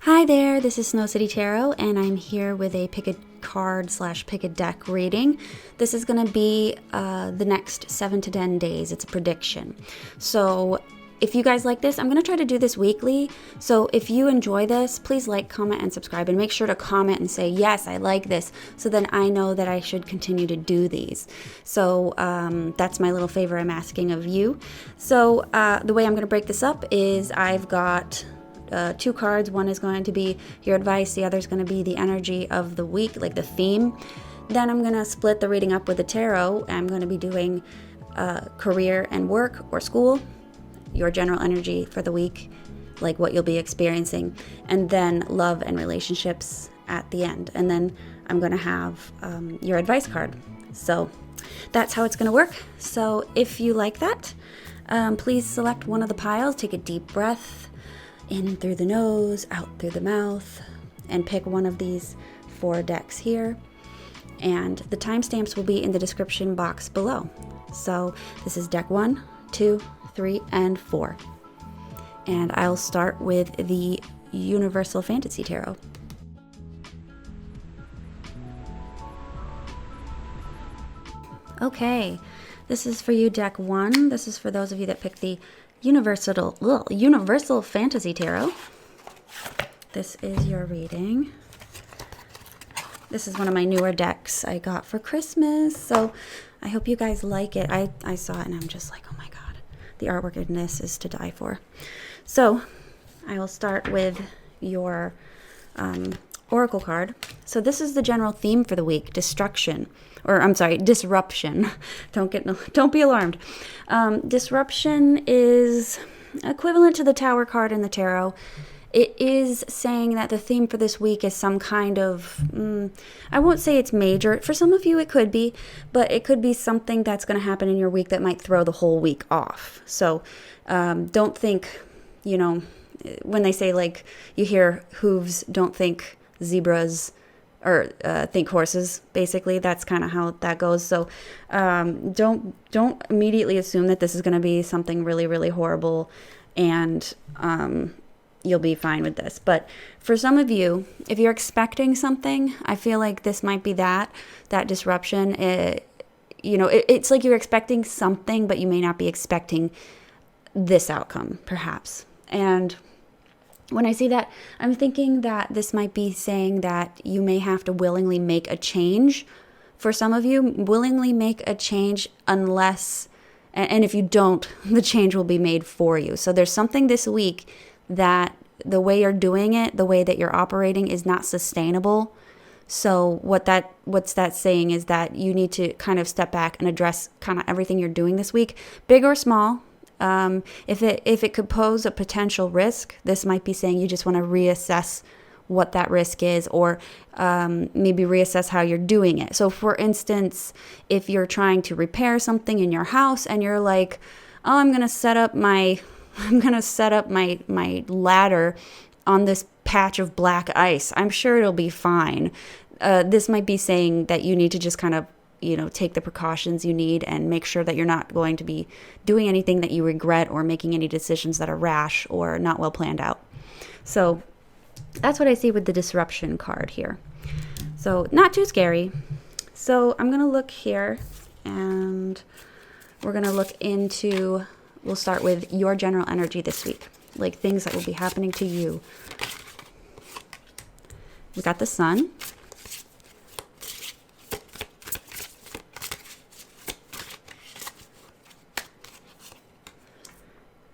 Hi there, this is Snow City Tarot, and I'm here with a pick a card / pick a deck reading. This is going to be the next 7 to 10 days. It's a prediction. So if you guys like this, I'm going to try to do this weekly. So if you enjoy this, please like, comment, and subscribe. And make sure to comment and say, yes, I like this. So then I know that I should continue to do these. So that's my little favor I'm asking of you. So the way I'm going to break this up is I've got 2 cards. One is going to be your advice. The other is going to be the energy of the week, like the theme. Then I'm going to split the reading up with the tarot. I'm going to be doing career and work or school, your general energy for the week, like what you'll be experiencing, and then love and relationships at the end. And then I'm going to have your advice card. So that's how it's going to work. So if you like that, please select one of the piles, take a deep breath in through the nose, out through the mouth, and pick one of these 4 decks here. And the timestamps will be in the description box below. So this is deck 1, 2, 3, and 4. And I'll start with the Universal Fantasy Tarot. Okay, this is for you, deck 1. This is for those of you that picked the Universal Fantasy Tarot. This is your reading. This is one of my newer decks I got for Christmas, so I hope you guys like it. I saw it and I'm just like, oh my god, the artwork in this is to die for. So I will start with your oracle card. So this is the general theme for the week: disruption. Don't be alarmed. Disruption is equivalent to the Tower card in the tarot. It is saying that the theme for this week is some kind of, I won't say it's major. For some of you it could be, but it could be something that's going to happen in your week that might throw the whole week off. So don't think, when they say, like, you hear hooves, don't think zebras, or think horses. Basically, that's kind of how that goes. So don't immediately assume that this is going to be something really, really horrible, and you'll be fine with this. But for some of you, if you're expecting something, I feel like this might be that disruption. It's like you're expecting something, but you may not be expecting this outcome, perhaps. And when I see that, I'm thinking that this might be saying that you may have to willingly make a change. For some of you, willingly make a change unless, and if you don't, the change will be made for you. So there's something this week that the way you're doing it, the way that you're operating is not sustainable. So what's that saying is that you need to kind of step back and address kind of everything you're doing this week, big or small. If it could pose a potential risk, this might be saying you just want to reassess what that risk is, or maybe reassess how you're doing it. So for instance, if you're trying to repair something in your house and you're like, oh, I'm going to set up my ladder on this patch of black ice. I'm sure it'll be fine. This might be saying that you need to just kind of take the precautions you need and make sure that you're not going to be doing anything that you regret or making any decisions that are rash or not well planned out. So that's what I see with the disruption card here. So not too scary. So I'm going to look here, and we're going to look into, we'll start with your general energy this week, like things that will be happening to you. We got the Sun.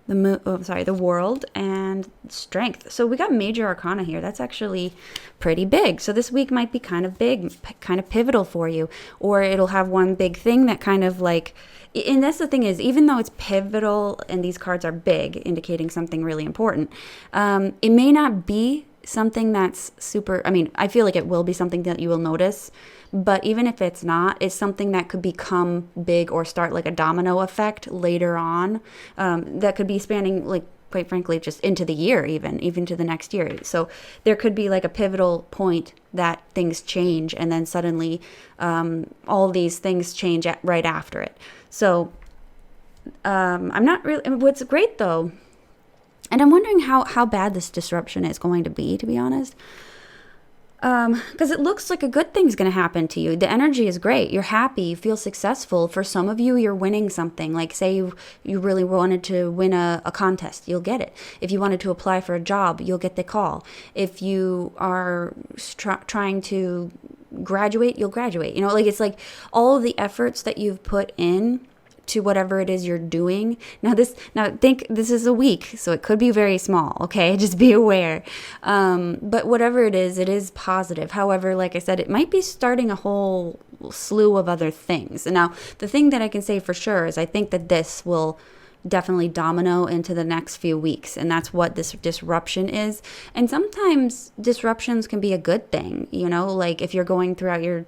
The World, and Strength. So we got major arcana here. That's actually pretty big. So this week might be kind of big, kind of pivotal for you, or it'll have one big thing that kind of like, and that's the thing is, even though it's pivotal and these cards are big, indicating something really important, it may not be something that's super, I feel like it will be something that you will notice, but even if it's not, it's something that could become big or start like a domino effect later on, that could be spanning, like, quite frankly, just into the year, even to the next year. So there could be like a pivotal point that things change, and then suddenly all these things change right after it. So I'm not really, what's great though And I'm wondering how bad this disruption is going to be honest. Because it looks like a good thing's going to happen to you. The energy is great. You're happy. You feel successful. For some of you, you're winning something. Like say you really wanted to win a contest, you'll get it. If you wanted to apply for a job, you'll get the call. If you are trying to graduate, you'll graduate. You know, like it's like all of the efforts that you've put in to whatever it is you're doing. Now think this is a week, so it could be very small, okay? Just be aware. But whatever it is positive. However, like I said, it might be starting a whole slew of other things. And now the thing that I can say for sure is I think that this will definitely domino into the next few weeks, and that's what this disruption is. And sometimes disruptions can be a good thing, you know, like if you're going throughout your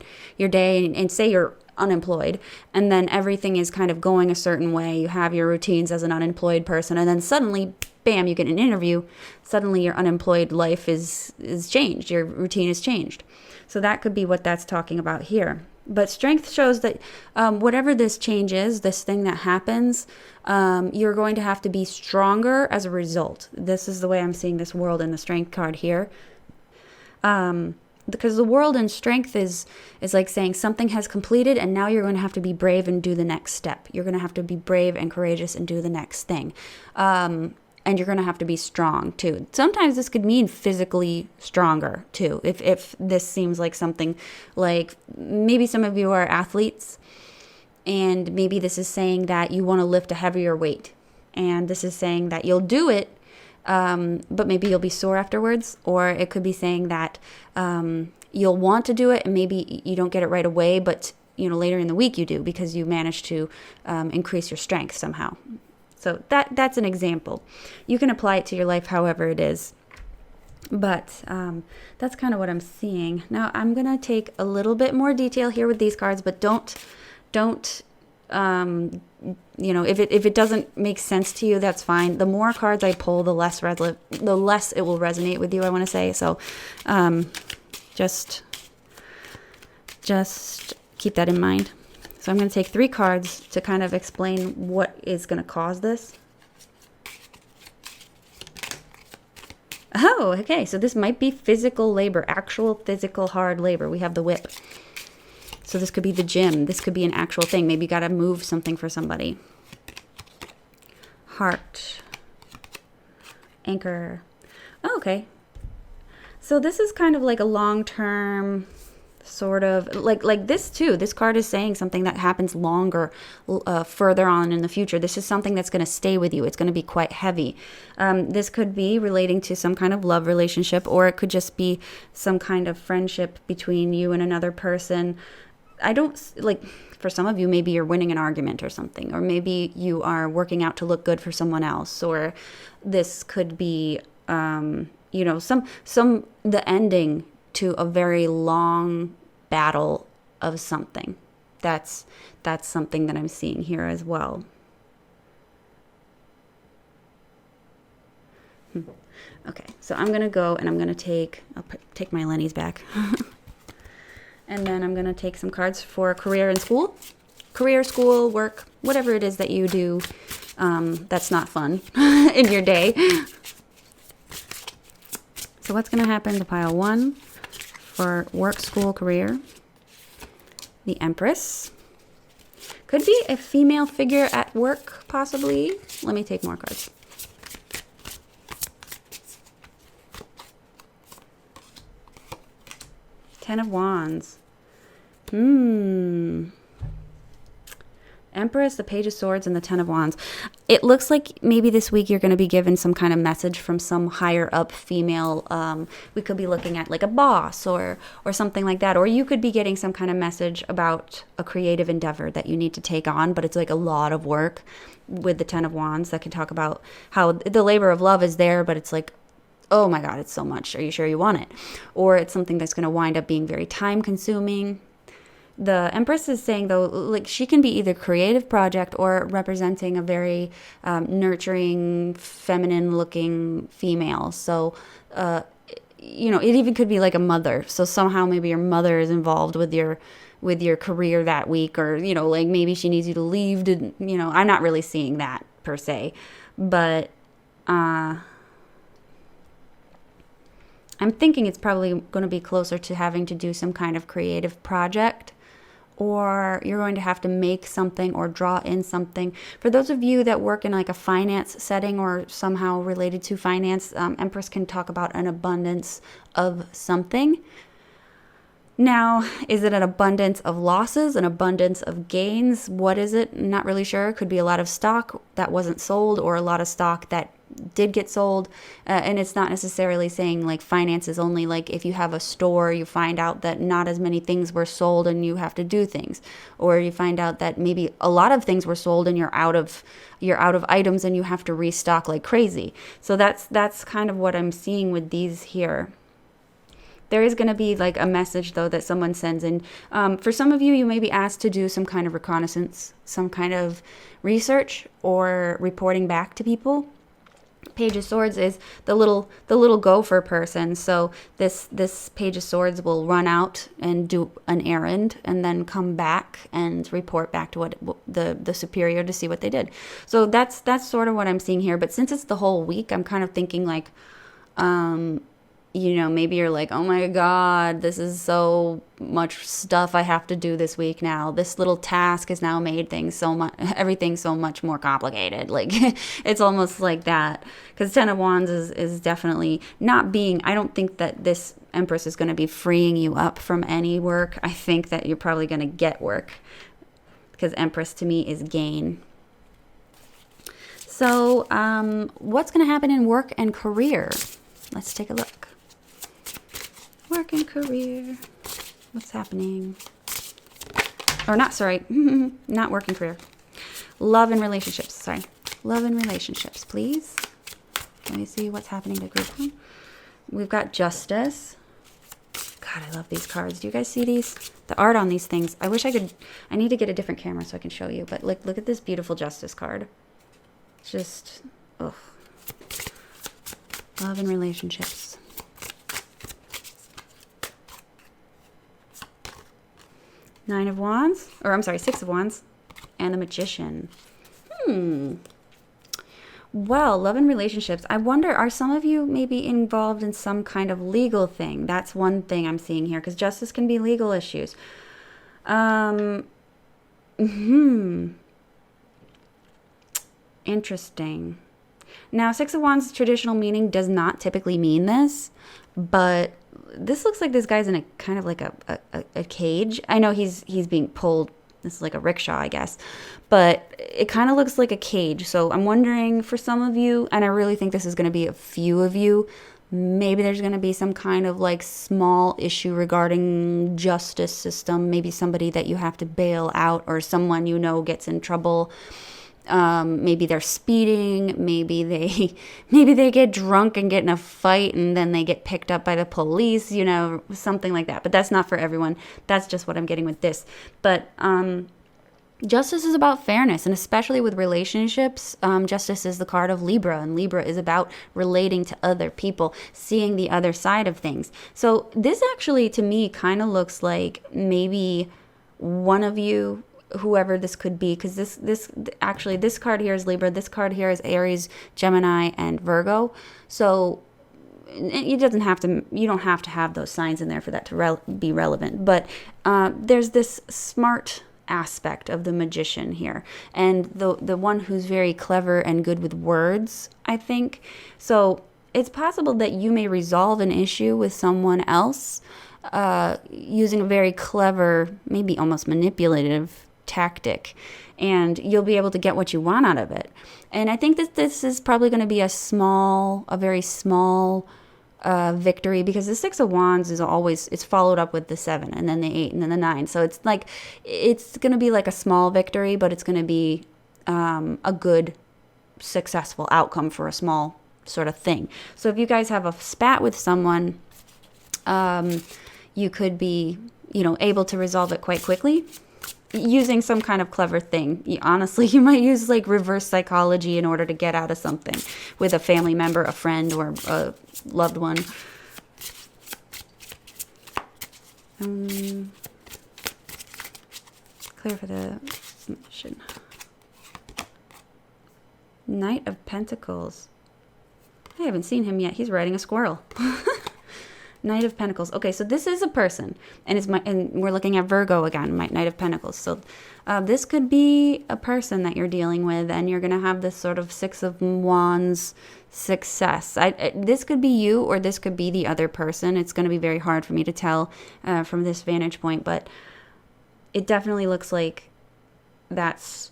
day and say you're unemployed and then everything is kind of going a certain way, you have your routines as an unemployed person, and then suddenly bam, you get an interview, suddenly your unemployed life is changed, your routine is changed. So that could be what that's talking about here. But strength shows that whatever this change is, this thing that happens, you're going to have to be stronger as a result. This is the way I'm seeing this world in the strength card here. Because the world and strength is like saying something has completed and now you're going to have to be brave and do the next step. You're going to have to be brave and courageous and do the next thing. And you're going to have to be strong too. Sometimes this could mean physically stronger too. If this seems like something like maybe some of you are athletes and maybe this is saying that you want to lift a heavier weight. And this is saying that you'll do it, but maybe you'll be sore afterwards. Or it could be saying that you'll want to do it and maybe you don't get it right away, but you know later in the week you do because you managed to increase your strength somehow. So that's an example. You can apply it to your life however it is. But that's kind of what I'm seeing. Now I'm going to take a little bit more detail here with these cards, but don't if it doesn't make sense to you, that's fine. The more cards I pull, the less it will resonate with you, I want to say. So just keep that in mind. So I'm going to take 3 cards to kind of explain what is going to cause this. Oh, okay. So this might be physical labor, actual physical hard labor. We have the whip. So this could be the gym. This could be an actual thing. Maybe you got to move something for somebody. Heart. Anchor. Oh, okay. So this is kind of like a long-term sort of like this too. This card is saying something that happens longer, further on in the future. This is something that's going to stay with you. It's going to be quite heavy. This could be relating to some kind of love relationship, or it could just be some kind of friendship between you and another person. I don't like, for some of you, maybe you're winning an argument or something, or maybe you are working out to look good for someone else, or this could be, the ending to a very long battle of something. That's something that I'm seeing here as well. Okay, so I'm gonna go and I'm gonna I'll take my Lennies back. And then I'm gonna take some cards for career and school. Career, school, work, whatever it is that you do that's not fun in your day. So what's gonna happen to pile 1 for work, school, career? The Empress. Could be a female figure at work, possibly. Let me take more cards. Ten of Wands. Empress, the Page of Swords, and the Ten of Wands. It looks like maybe this week you're going to be given some kind of message from some higher up female. We could be looking at like a boss or something like that. Or you could be getting some kind of message about a creative endeavor that you need to take on, but it's like a lot of work with the Ten of Wands that can talk about how the labor of love is there, but it's like, oh my God, it's so much. Are you sure you want it? Or it's something that's going to wind up being very time consuming. The Empress is saying, though, like she can be either creative project or representing a very nurturing, feminine-looking female. So, it even could be like a mother. So somehow maybe your mother is involved with your career that week, or like maybe she needs you to leave. I'm not really seeing that per se, but I'm thinking it's probably going to be closer to having to do some kind of creative project, or you're going to have to make something or draw in something. For those of you that work in like a finance setting or somehow related to finance, Empress can talk about an abundance of something. Now, is it an abundance of losses, an abundance of gains? What is it? Not really sure. It could be a lot of stock that wasn't sold, or a lot of stock that did get sold. And it's not necessarily saying like finances only. Like if you have a store, you find out that not as many things were sold and you have to do things, or you find out that maybe a lot of things were sold and you're out of items and you have to restock like crazy. So that's kind of what I'm seeing with these here. There is going to be like a message, though, that someone sends in. For some of you, you may be asked to do some kind of reconnaissance, some kind of research or reporting back to people. Page of Swords is the little gopher person. So this Page of Swords will run out and do an errand and then come back and report back to what the superior to see what they did. So that's sort of what I'm seeing here. But since it's the whole week, I'm kind of thinking like, maybe you're like, oh my God, this is so much stuff I have to do this week now. This little task has now made everything so much more complicated. Like, it's almost like that. Because 10 of Wands is definitely not being, I don't think that this Empress is going to be freeing you up from any work. I think that you're probably going to get work. Because Empress to me is gain. So, what's going to happen in work and career? Let's take a look. Work and career. What's happening? Or not, sorry. Not work and career. Love and relationships. Sorry. Love and relationships, please. Let me see what's happening to group one. We've got Justice. God, I love these cards. Do you guys see these? The art on these things. I wish I could. I need to get a different camera so I can show you. But look at this beautiful Justice card. Just, ugh. Love and relationships. Nine of Wands, or I'm sorry, Six of Wands, and the Magician. Well, love and relationships. I wonder, are some of you maybe involved in some kind of legal thing? That's one thing I'm seeing here, because justice can be legal issues. Interesting. Now, Six of Wands' traditional meaning does not typically mean this, but this looks like this guy's in a kind of like a cage. I know he's being pulled. This is like a rickshaw, I guess. But it kind of looks like a cage. So I'm wondering for some of you, and I really think this is going to be a few of you, maybe there's going to be some kind of like small issue regarding justice system. Maybe somebody that you have to bail out, or someone you know gets in trouble. Maybe they're speeding, maybe they get drunk and get in a fight and then they get picked up by the police, something like that. But that's not for everyone. That's just what I'm getting with this. But justice is about fairness, and especially with relationships, justice is the card of Libra, and Libra is about relating to other people, seeing the other side of things. So this actually, to me, kind of looks like maybe one of you, whoever this could be, because this card here is Libra, this card here is Aries, Gemini, and Virgo. So you don't have to have those signs in there for that to be relevant. But there's this smart aspect of the Magician here, and the one who's very clever and good with words, I think. So it's possible that you may resolve an issue with someone else using a very clever, maybe almost manipulative tactic, and you'll be able to get what you want out of it. And I think that this is probably going to be a very small victory, because the Six of Wands it's followed up with the 7 and then the 8 and then the 9. So it's going to be like a small victory, but it's going to be a good, successful outcome for a small sort of thing. So if you guys have a spat with someone, you could be, able to resolve it quite quickly using some kind of clever thing. Honestly, you might use like reverse psychology in order to get out of something with a family member, a friend, or a loved one. Clear for the Knight of Pentacles. I haven't seen him yet. He's riding a squirrel. Knight of Pentacles. Okay, so this is a person, and we're looking at Virgo again, Knight of Pentacles. So this could be a person that you're dealing with, and you're going to have this sort of Six of Wands success. This could be you, or this could be the other person. It's going to be very hard for me to tell from this vantage point, but it definitely looks like that's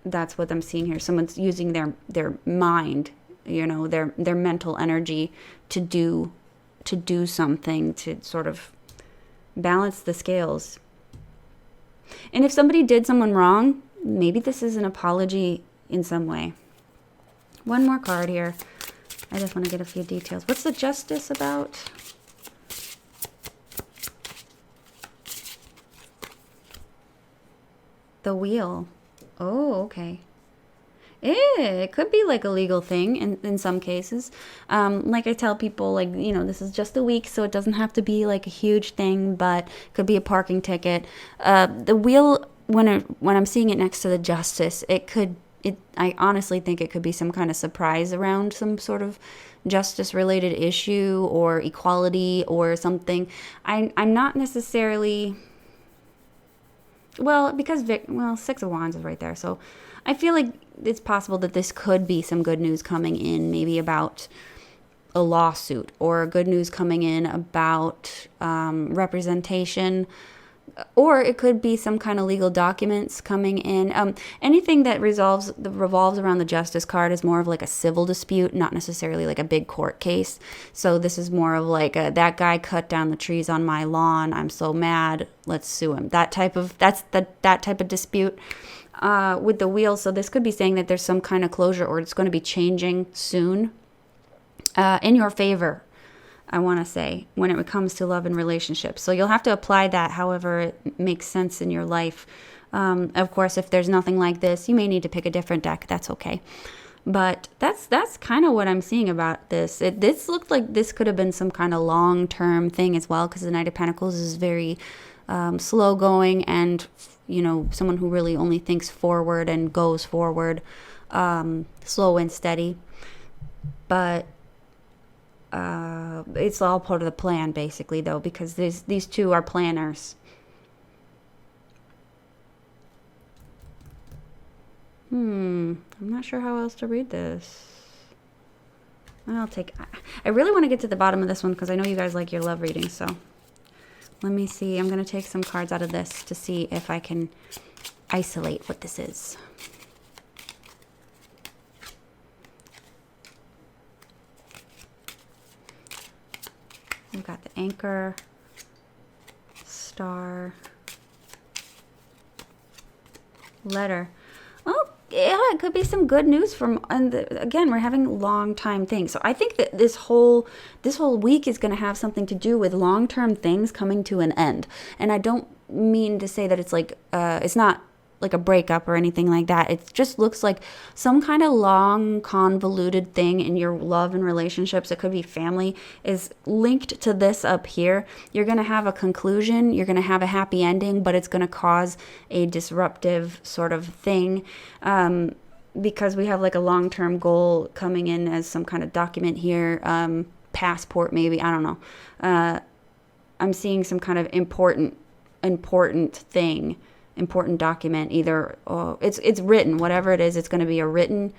what I'm seeing here. Someone's using their mind, their mental energy to do something to sort of balance the scales. And if somebody did someone wrong, maybe this is an apology in some way. One more card here. I just want to get a few details. What's the Justice about? The Wheel. Oh, okay. It could be like a legal thing in some cases. Like I tell people, like, this is just a week, so it doesn't have to be like a huge thing, but it could be a parking ticket. The Wheel, when I'm seeing it next to the Justice, I honestly think it could be some kind of surprise around some sort of justice-related issue or equality or something. I'm not necessarily... Well, because Six of Wands is right there, so I feel like it's possible that this could be some good news coming in, maybe about a lawsuit, or good news coming in about representation, or it could be some kind of legal documents coming in. Anything that revolves around the Justice card is more of like a civil dispute, not necessarily like a big court case. So this is more of like that guy cut down the trees on my lawn. I'm so mad. Let's sue him. That type of dispute with the Wheel. So this could be saying that there's some kind of closure, or it's going to be changing soon in your favor, I want to say, when it comes to love and relationships. So you'll have to apply that however it makes sense in your life. Of course, if there's nothing like this, you may need to pick a different deck. That's okay. But that's kind of what I'm seeing about this. This looked like this could have been some kind of long-term thing as well, because the Knight of Pentacles is very slow going, and someone who really only thinks forward and goes forward, slow and steady. But it's all part of the plan, basically, though, because these two are planners. I'm not sure how else to read this. I really want to get to the bottom of this one, because I know you guys like your love readings, so let me see. I'm going to take some cards out of this to see if I can isolate what this is. We've got the Anchor, Star, Letter. Oh, yeah, it could be some good news again, we're having long time things. So I think that this whole week is going to have something to do with long-term things coming to an end. And I don't mean to say that it's like, it's not like a breakup or anything like that. It just looks like some kind of long, convoluted thing in your love and relationships. It could be family, is linked to this up here. You're going to have a conclusion. You're going to have a happy ending, but it's going to cause a disruptive sort of thing, because we have like a long-term goal coming in as some kind of document here, passport maybe, I don't know. I'm seeing some kind of important thing, important document, either it's written, whatever it is, it's going to be a written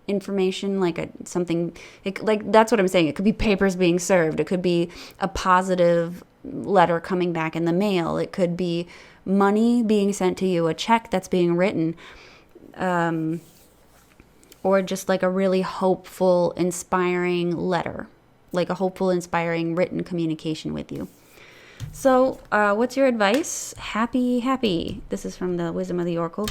information, like something, like that's what I'm saying. It could be papers being served. It could be a positive letter coming back in the mail. It could be money being sent to you, a check that's being written, or just like a really hopeful, inspiring letter, like a hopeful, inspiring written communication with you. So, what's your advice? Happy. This is from the Wisdom of the Oracle.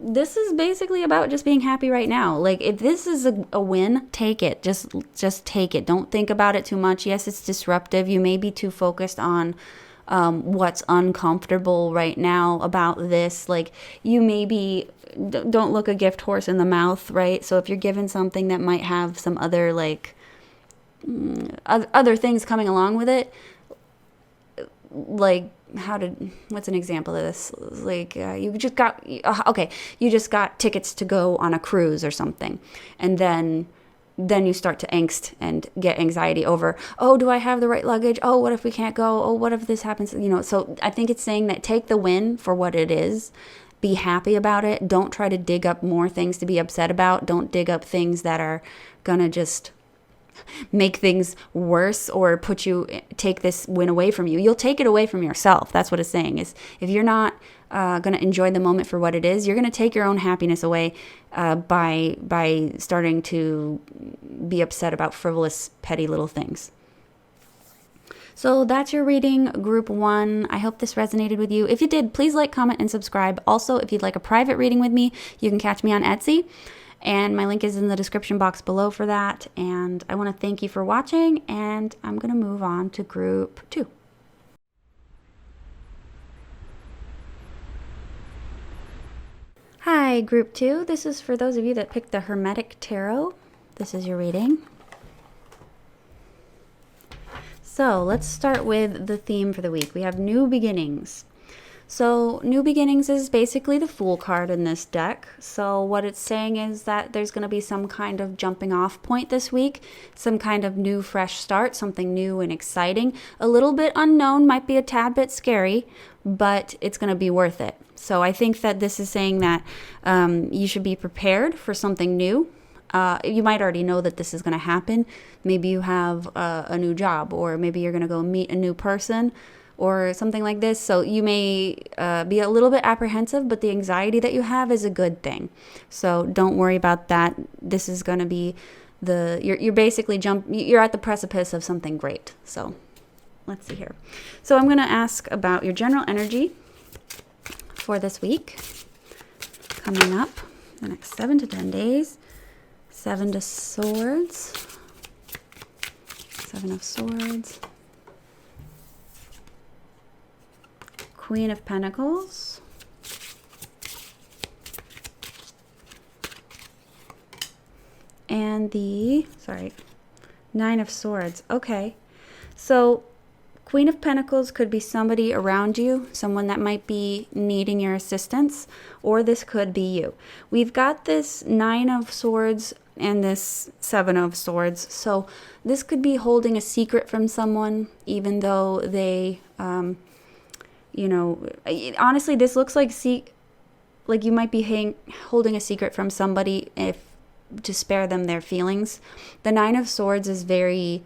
This is basically about just being happy right now. Like, if this is a win, take it. Just take it. Don't think about it too much. Yes, it's disruptive. You may be too focused on what's uncomfortable right now about this. Like, you may be, don't look a gift horse in the mouth, right? So if you're given something that might have some other, like, other things coming along with it, like what's an example of this? Like you just got tickets to go on a cruise or something, and then then you start to angst and get anxiety over, oh, do I have the right luggage? Oh, what if we can't go? Oh, what if this happens? So I think it's saying that take the win for what it is. Be happy about it. Don't try to dig up more things to be upset about. Don't dig up things that are going to just make things worse or take this win away from you. You'll take it away from yourself. That's what it's saying, is if you're not going to enjoy the moment for what it is, you're going to take your own happiness away by starting to be upset about frivolous, petty little things. So that's your reading, group 1. I hope this resonated with you. If you did, please like, comment, and subscribe. Also, if you'd like a private reading with me, you can catch me on Etsy. And my link is in the description box below for that. And I want to thank you for watching. And I'm going to move on to group 2. Hi, group 2. This is for those of you that picked the Hermetic Tarot. This is your reading. So let's start with the theme for the week. We have new beginnings. So new beginnings is basically the Fool card in this deck. So what it's saying is that there's going to be some kind of jumping off point this week, some kind of new fresh start, something new and exciting. A little bit unknown, might be a tad bit scary, but it's going to be worth it. So I think that this is saying that you should be prepared for something new. You might already know that this is going to happen. Maybe you have a new job, or maybe you're going to go meet a new person or something like this. So you may be a little bit apprehensive, but the anxiety that you have is a good thing. So don't worry about that. This is going to be you're basically you're at the precipice of something great. So let's see here. So I'm going to ask about your general energy for this week coming up the next 7 to 10 days. 7 of Swords, 7 of Swords, Queen of Pentacles, and the 9 of Swords. Okay, so Queen of Pentacles could be somebody around you, someone that might be needing your assistance, or this could be you. We've got this 9 of Swords and this 7 of Swords. So this could be holding a secret from someone, even though they, honestly, this looks like you might be holding a secret from somebody to spare them their feelings. The 9 of Swords is very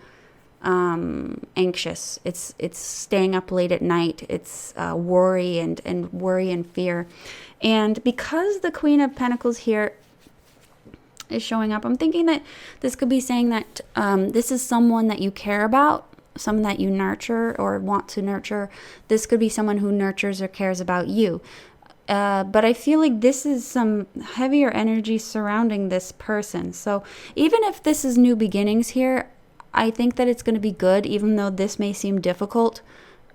anxious. It's staying up late at night. It's worry and fear. And because the Queen of Pentacles here is showing up, I'm thinking that this could be saying that this is someone that you care about, someone that you nurture or want to nurture. This could be someone who nurtures or cares about you. But I feel like this is some heavier energy surrounding this person. So even if this is new beginnings here, I think that it's going to be good, even though this may seem difficult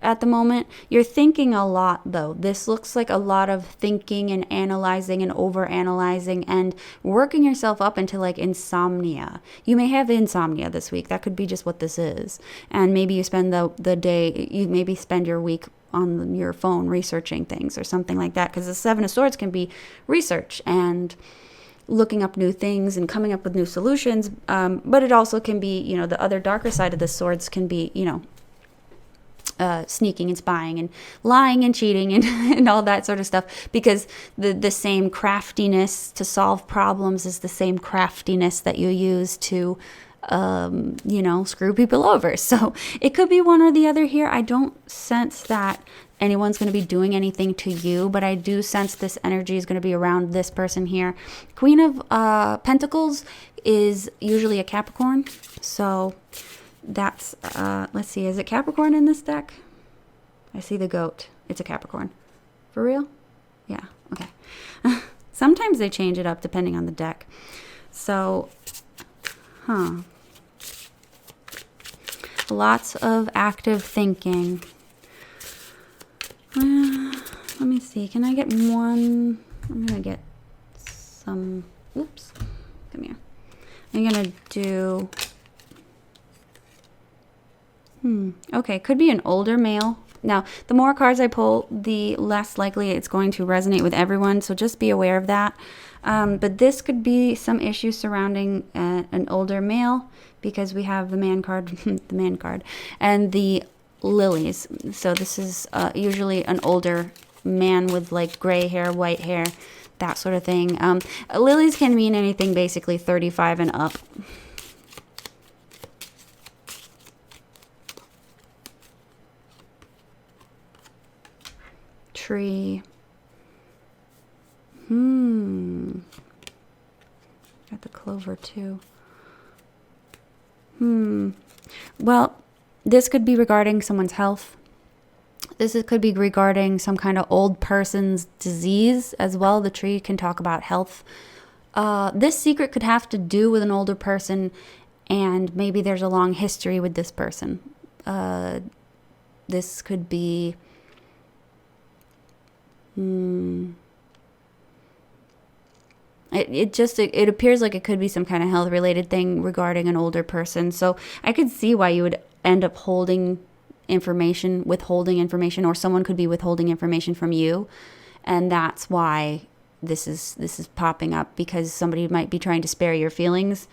at the moment. You're thinking a lot, though. This looks like a lot of thinking and analyzing and overanalyzing and working yourself up into like insomnia. You may have insomnia this week. That could be just what this is. And maybe you spend the day, you maybe spend your week on your phone researching things or something like that, because the 7 of Swords can be research and looking up new things and coming up with new solutions, but it also can be, the other darker side of the swords can be, sneaking and spying and lying and cheating and, and all that sort of stuff, because the same craftiness to solve problems is the same craftiness that you use to screw people over. So it could be one or the other here. I don't sense that anyone's going to be doing anything to you, but I do sense this energy is going to be around this person here. Queen of Pentacles is usually a Capricorn. So that's, let's see, is it Capricorn in this deck? I see the goat. It's a Capricorn. For real? Yeah, okay. Sometimes they change it up depending on the deck. So, lots of active thinking. Let me see. Can I get one? I'm going to get some. Oops. Come here. I'm going to do. Okay. Could be an older male Now, the more cards I pull, the less likely it's going to resonate with everyone, so just be aware of that. But this could be some issues surrounding an older male, because we have the man card, the man card, and the lilies. So this is usually an older man with like gray hair, white hair, that sort of thing. Lilies can mean anything basically 35 and up. Tree. Got the clover too. Well, this could be regarding someone's health. Could be regarding some kind of old person's disease as well. The tree can talk about health. This secret could have to do with an older person, and maybe there's a long history with this person. This could be... It appears like it could be some kind of health related thing regarding an older person. So I could see why you would end up withholding information, or someone could be withholding information from you, and that's why this is popping up, because somebody might be trying to spare your feelings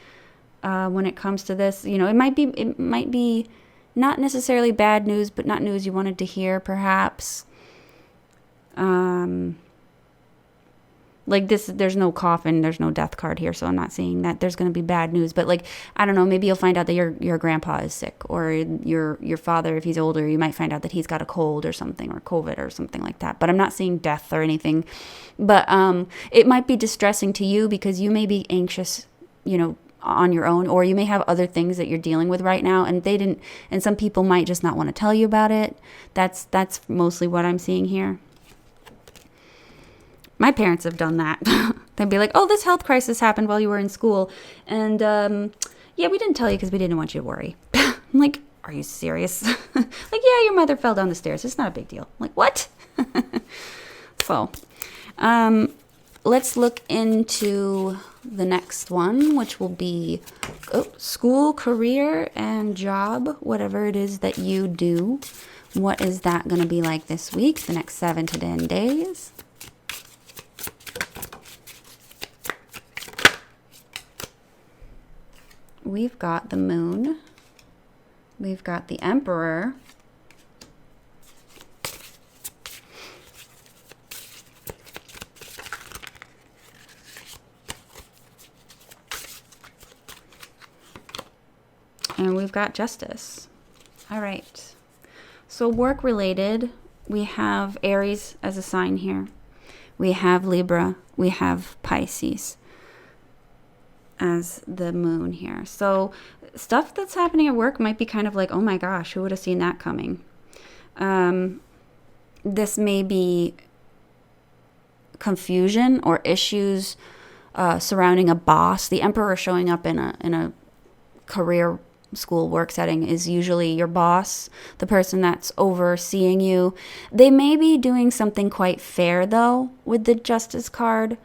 when it comes to this. You know, it might be not necessarily bad news, but not news you wanted to hear, perhaps. Like this, there's no coffin, there's no death card here, so I'm not saying that there's going to be bad news, but like, I don't know, maybe you'll find out that your grandpa is sick, or your father, if he's older, you might find out that he's got a cold or something, or COVID or something like that. But I'm not seeing death or anything, but it might be distressing to you because you may be anxious, you know, on your own, or you may have other things that you're dealing with right now, and some people might just not want to tell you about it. That's mostly what I'm seeing here. My parents have done that. They'd be like, oh, this health crisis happened while you were in school. And, yeah, we didn't tell you because we didn't want you to worry. I'm like, are you serious? Like, yeah, your mother fell down the stairs. It's not a big deal. I'm like, what? So, let's look into the next one, which will be school, career, and job, whatever it is that you do. What is that going to be like this week, the next 7 to 10 days? We've got the moon. We've got the emperor. And we've got justice. All right. So work related, we have Aries as a sign here. We have Libra. We have Pisces as the moon here. So stuff that's happening at work might be kind of like, oh my gosh, who would have seen that coming? This may be confusion or issues surrounding a boss. The emperor showing up in a career school work setting is usually your boss, the person that's overseeing you. They may be doing something quite fair though with the justice card.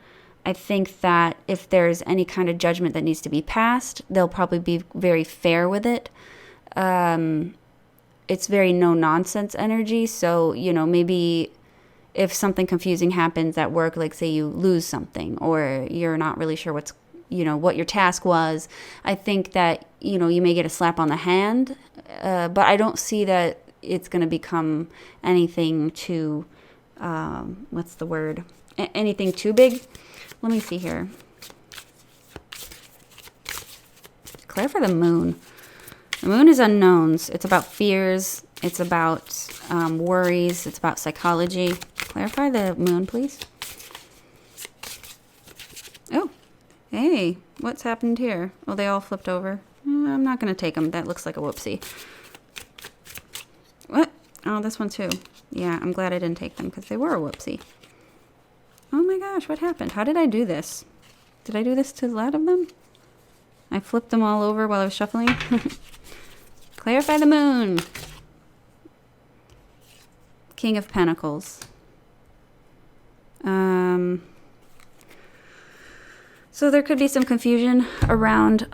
I think that if there's any kind of judgment that needs to be passed, they'll probably be very fair with it. It's very no-nonsense energy. So, you know, maybe if something confusing happens at work, like say you lose something or you're not really sure what your task was, I think that, you know, you may get a slap on the hand. But I don't see that it's going to become anything too, what's the word? Anything too big. Let me see here. Clarify the moon. The moon is unknowns. It's about fears. It's about worries. It's about psychology. Clarify the moon, please. Oh, hey, what's happened here? Oh, they all flipped over. I'm not going to take them. That looks like a whoopsie. What? Oh, this one too. Yeah, I'm glad I didn't take them because they were a whoopsie. Oh my gosh, what happened? How did I do this? Did I do this to a lot of them? I flipped them all over while I was shuffling. Clarify the moon. King of Pentacles. So there could be some confusion around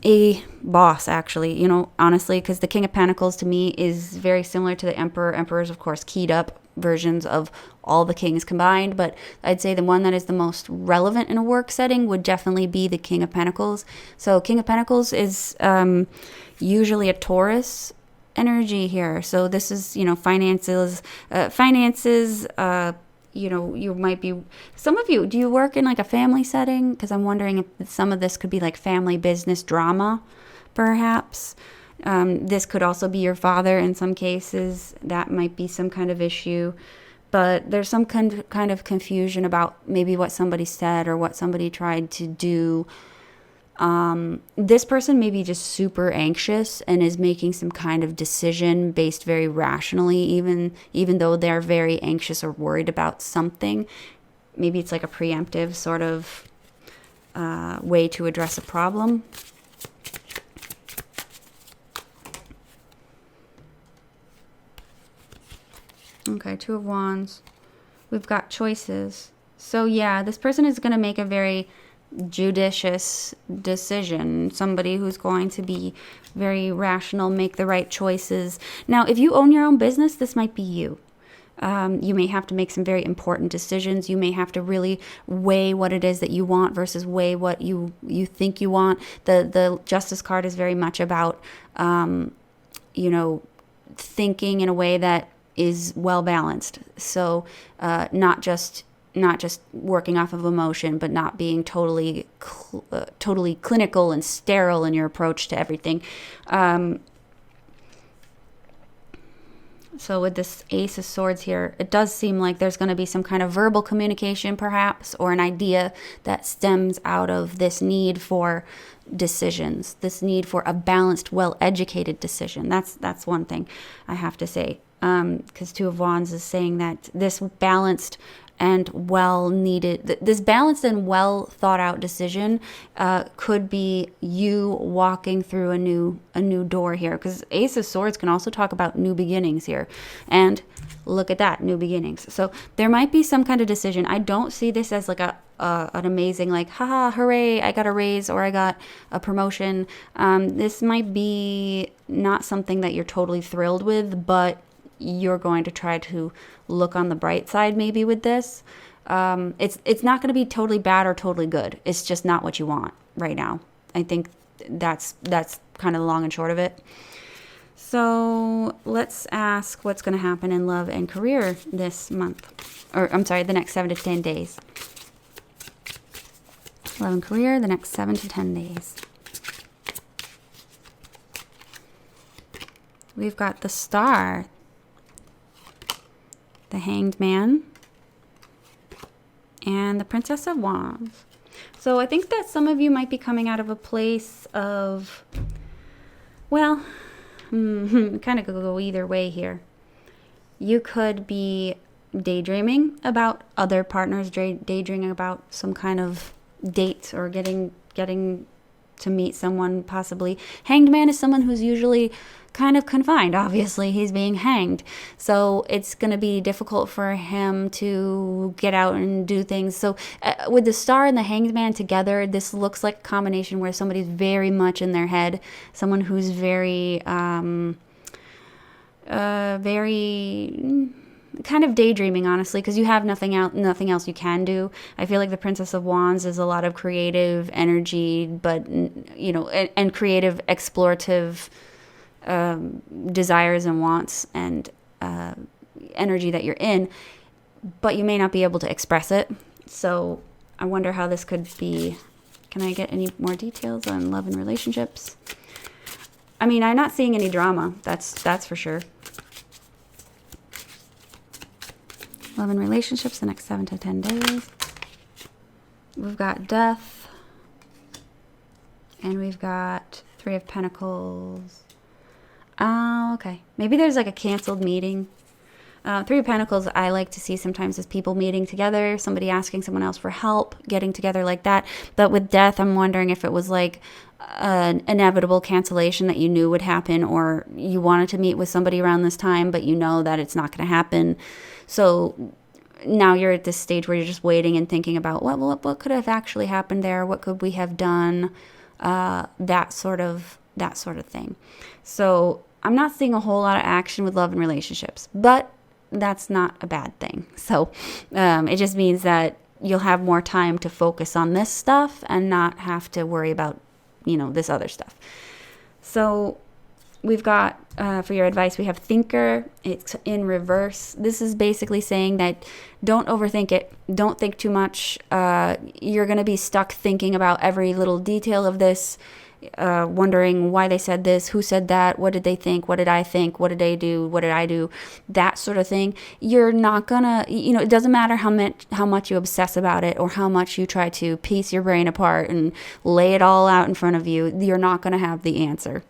a boss, actually, honestly, because the King of Pentacles to me is very similar to the Emperor. Emperor's, of course, keyed up versions of all the kings combined, but I'd say the one that is the most relevant in a work setting would definitely be the King of Pentacles. So King of Pentacles is usually a Taurus energy here. So this is, finances, you might be, some of you, do you work in like a family setting? Because I'm wondering if some of this could be like family business drama, perhaps. This could also be your father in some cases. That might be some kind of issue. But there's some kind of confusion about maybe what somebody said or what somebody tried to do. This person may be just super anxious and is making some kind of decision based very rationally, even though they're very anxious or worried about something. Maybe it's like a preemptive sort of way to address a problem. Okay, Two of Wands. We've got choices. So yeah, this person is going to make a very judicious decision. Somebody who's going to be very rational, make the right choices. Now, if you own your own business, this might be you. You may have to make some very important decisions. You may have to really weigh what it is that you want versus weigh what you think you want. The Justice card is very much about, thinking in a way that is well balanced. So not just working off of emotion, but not being totally clinical and sterile in your approach to everything. So with this Ace of Swords here, it does seem like there's going to be some kind of verbal communication perhaps, or an idea that stems out of this need for decisions, this need for a balanced, well-educated decision. That's one thing I have to say. Because Two of Wands is saying that this balanced and this balanced and well thought out decision could be you walking through a new door here. Because Ace of Swords can also talk about new beginnings here, and look at that, new beginnings. So there might be some kind of decision. I don't see this as like an amazing like haha hooray, I got a raise or I got a promotion. This might be not something that you're totally thrilled with, but you're going to try to look on the bright side maybe with this. It's not going to be totally bad or totally good. It's just not what you want right now. I think that's kind of the long and short of it. So let's ask what's going to happen in love and career this month. Or I'm sorry, the next 7 to 10 days. Love and career, the next 7 to 10 days. We've got the Star, the Hanged Man, and the Princess of Wands. So I think that some of you might be coming out of a place of, well, kind of go either way here. You could be daydreaming about other partners, daydreaming about some kind of date or getting to meet someone possibly. Hanged Man is someone who's usually kind of confined. Obviously, he's being hanged. So it's going to be difficult for him to get out and do things. So with the Star and the Hanged Man together, this looks like a combination where somebody's very much in their head. Someone who's very kind of daydreaming, honestly, because you have nothing else you can do. I feel like the Princess of Wands is a lot of creative energy, but and creative, explorative desires and wants and energy that you're in, but you may not be able to express it. So I wonder how this could be. Can I get any more details on love and relationships? I mean, I'm not seeing any drama. That's for sure. Love and relationships, the next 7 to 10 days. We've got Death. And we've got Three of Pentacles. Okay. Maybe there's like a canceled meeting. Three of Pentacles, I like to see sometimes as people meeting together, somebody asking someone else for help, getting together like that. But with Death, I'm wondering if it was like an inevitable cancellation that you knew would happen, or you wanted to meet with somebody around this time, but you know that it's not going to happen. So now you're at this stage where you're just waiting and thinking about what could have actually happened there? What could we have done? that sort of thing. So I'm not seeing a whole lot of action with love and relationships, but that's not a bad thing. So it just means that you'll have more time to focus on this stuff and not have to worry about, this other stuff. So we've got, for your advice, we have thinker. It's in reverse. This is basically saying that don't overthink it. Don't think too much. You're going to be stuck thinking about every little detail of this, wondering why they said this, who said that, what did they think, what did I think, what did they do, what did I do, that sort of thing. You're not gonna, it doesn't matter how much you obsess about it or how much you try to piece your brain apart and lay it all out in front of you. You're not gonna have the answer.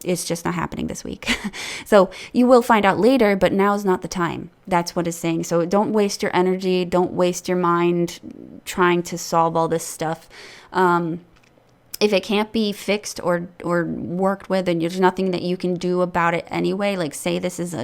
It's just not happening this week. So you will find out later, but now's not the time. That's what it's saying. So don't waste your energy. Don't waste your mind trying to solve all this stuff. If it can't be fixed or worked with, and there's nothing that you can do about it anyway, like say this is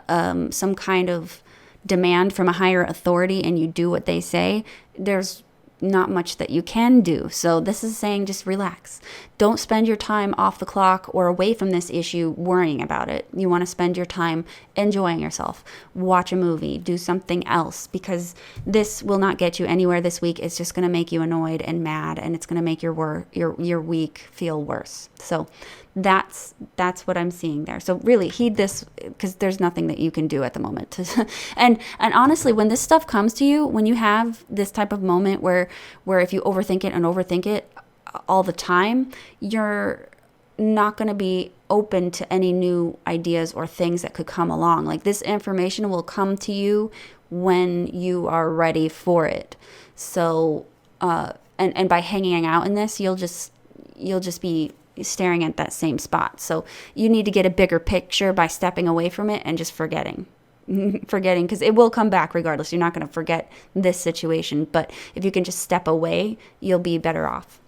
some kind of demand from a higher authority and you do what they say, there's not much that you can do. So this is saying just relax. Don't spend your time off the clock or away from this issue worrying about it. You want to spend your time enjoying yourself. Watch a movie, do something else, because this will not get you anywhere this week. It's just going to make you annoyed and mad, and it's going to make your week feel worse. So that's what I'm seeing there. So really heed this, because there's nothing that you can do at the moment. And honestly, when this stuff comes to you, when you have this type of moment where if you overthink it all the time, you're not going to be open to any new ideas or things that could come along. Like, this information will come to you when you are ready for it. So and by hanging out in this, you'll just be staring at that same spot. So you need to get a bigger picture by stepping away from it and just forgetting, because it will come back regardless. You're not going to forget this situation, but if you can just step away, you'll be better off.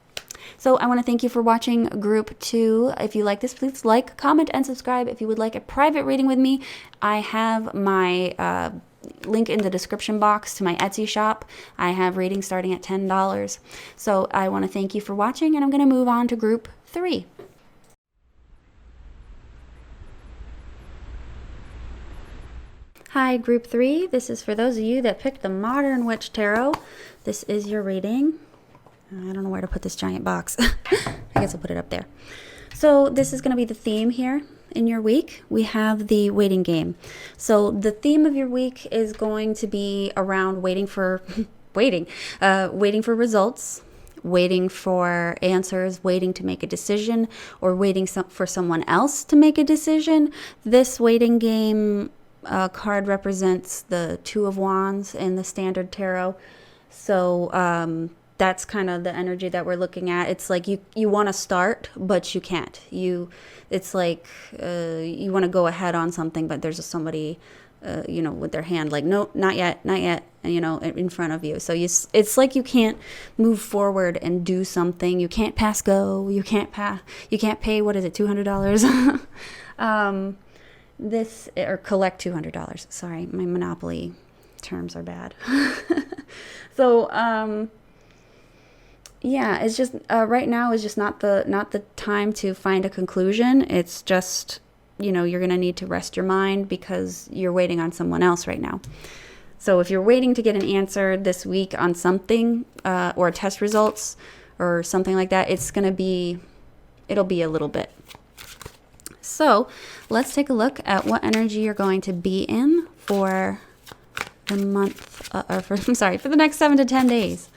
So I want to thank you for watching Group 2. If you like this, please like, comment, and subscribe. If you would like a private reading with me, I have my link in the description box to my Etsy shop. I have readings starting at $10. So I want to thank you for watching, and I'm going to move on to Group 3. Hi, Group 3. This is for those of you that picked the Modern Witch Tarot. This is your reading. I don't know where to put this giant box. I guess I'll put it up there. So this is going to be the theme here in your week. We have the waiting game. So the theme of your week is going to be around waiting for results, waiting for answers, waiting to make a decision, or waiting for someone else to make a decision. This waiting game card represents the Two of Wands in the Standard Tarot. So that's kind of the energy that we're looking at. It's like you want to start, but you can't. It's like you want to go ahead on something, but there's somebody, with their hand like, no, not yet, in front of you. So it's like you can't move forward and do something. You can't pass go. You can't pay, what is it, $200? Or collect $200. Sorry, my Monopoly terms are bad. So, yeah, it's just right now is just not the time to find a conclusion. It's just, you're going to need to rest your mind because you're waiting on someone else right now. So if you're waiting to get an answer this week on something or test results or something like that, it'll be a little bit. So let's take a look at what energy you're going to be in for the month, for the next 7 to 10 days.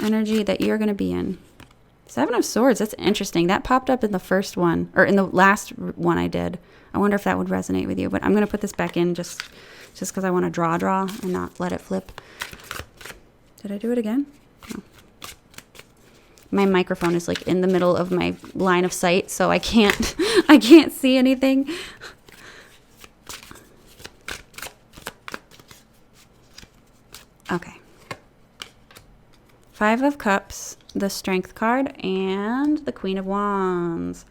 Energy that you're going to be in. 7 of Swords, that's interesting. That popped up in the first one, or in the last one I did. I wonder if that would resonate with you, but I'm going to put this back in just because I want to draw and not let it flip. Did I do it again? No. My microphone is like in the middle of my line of sight, so I can't see anything. Okay. 5 of Cups, the Strength card, and the Queen of Wands.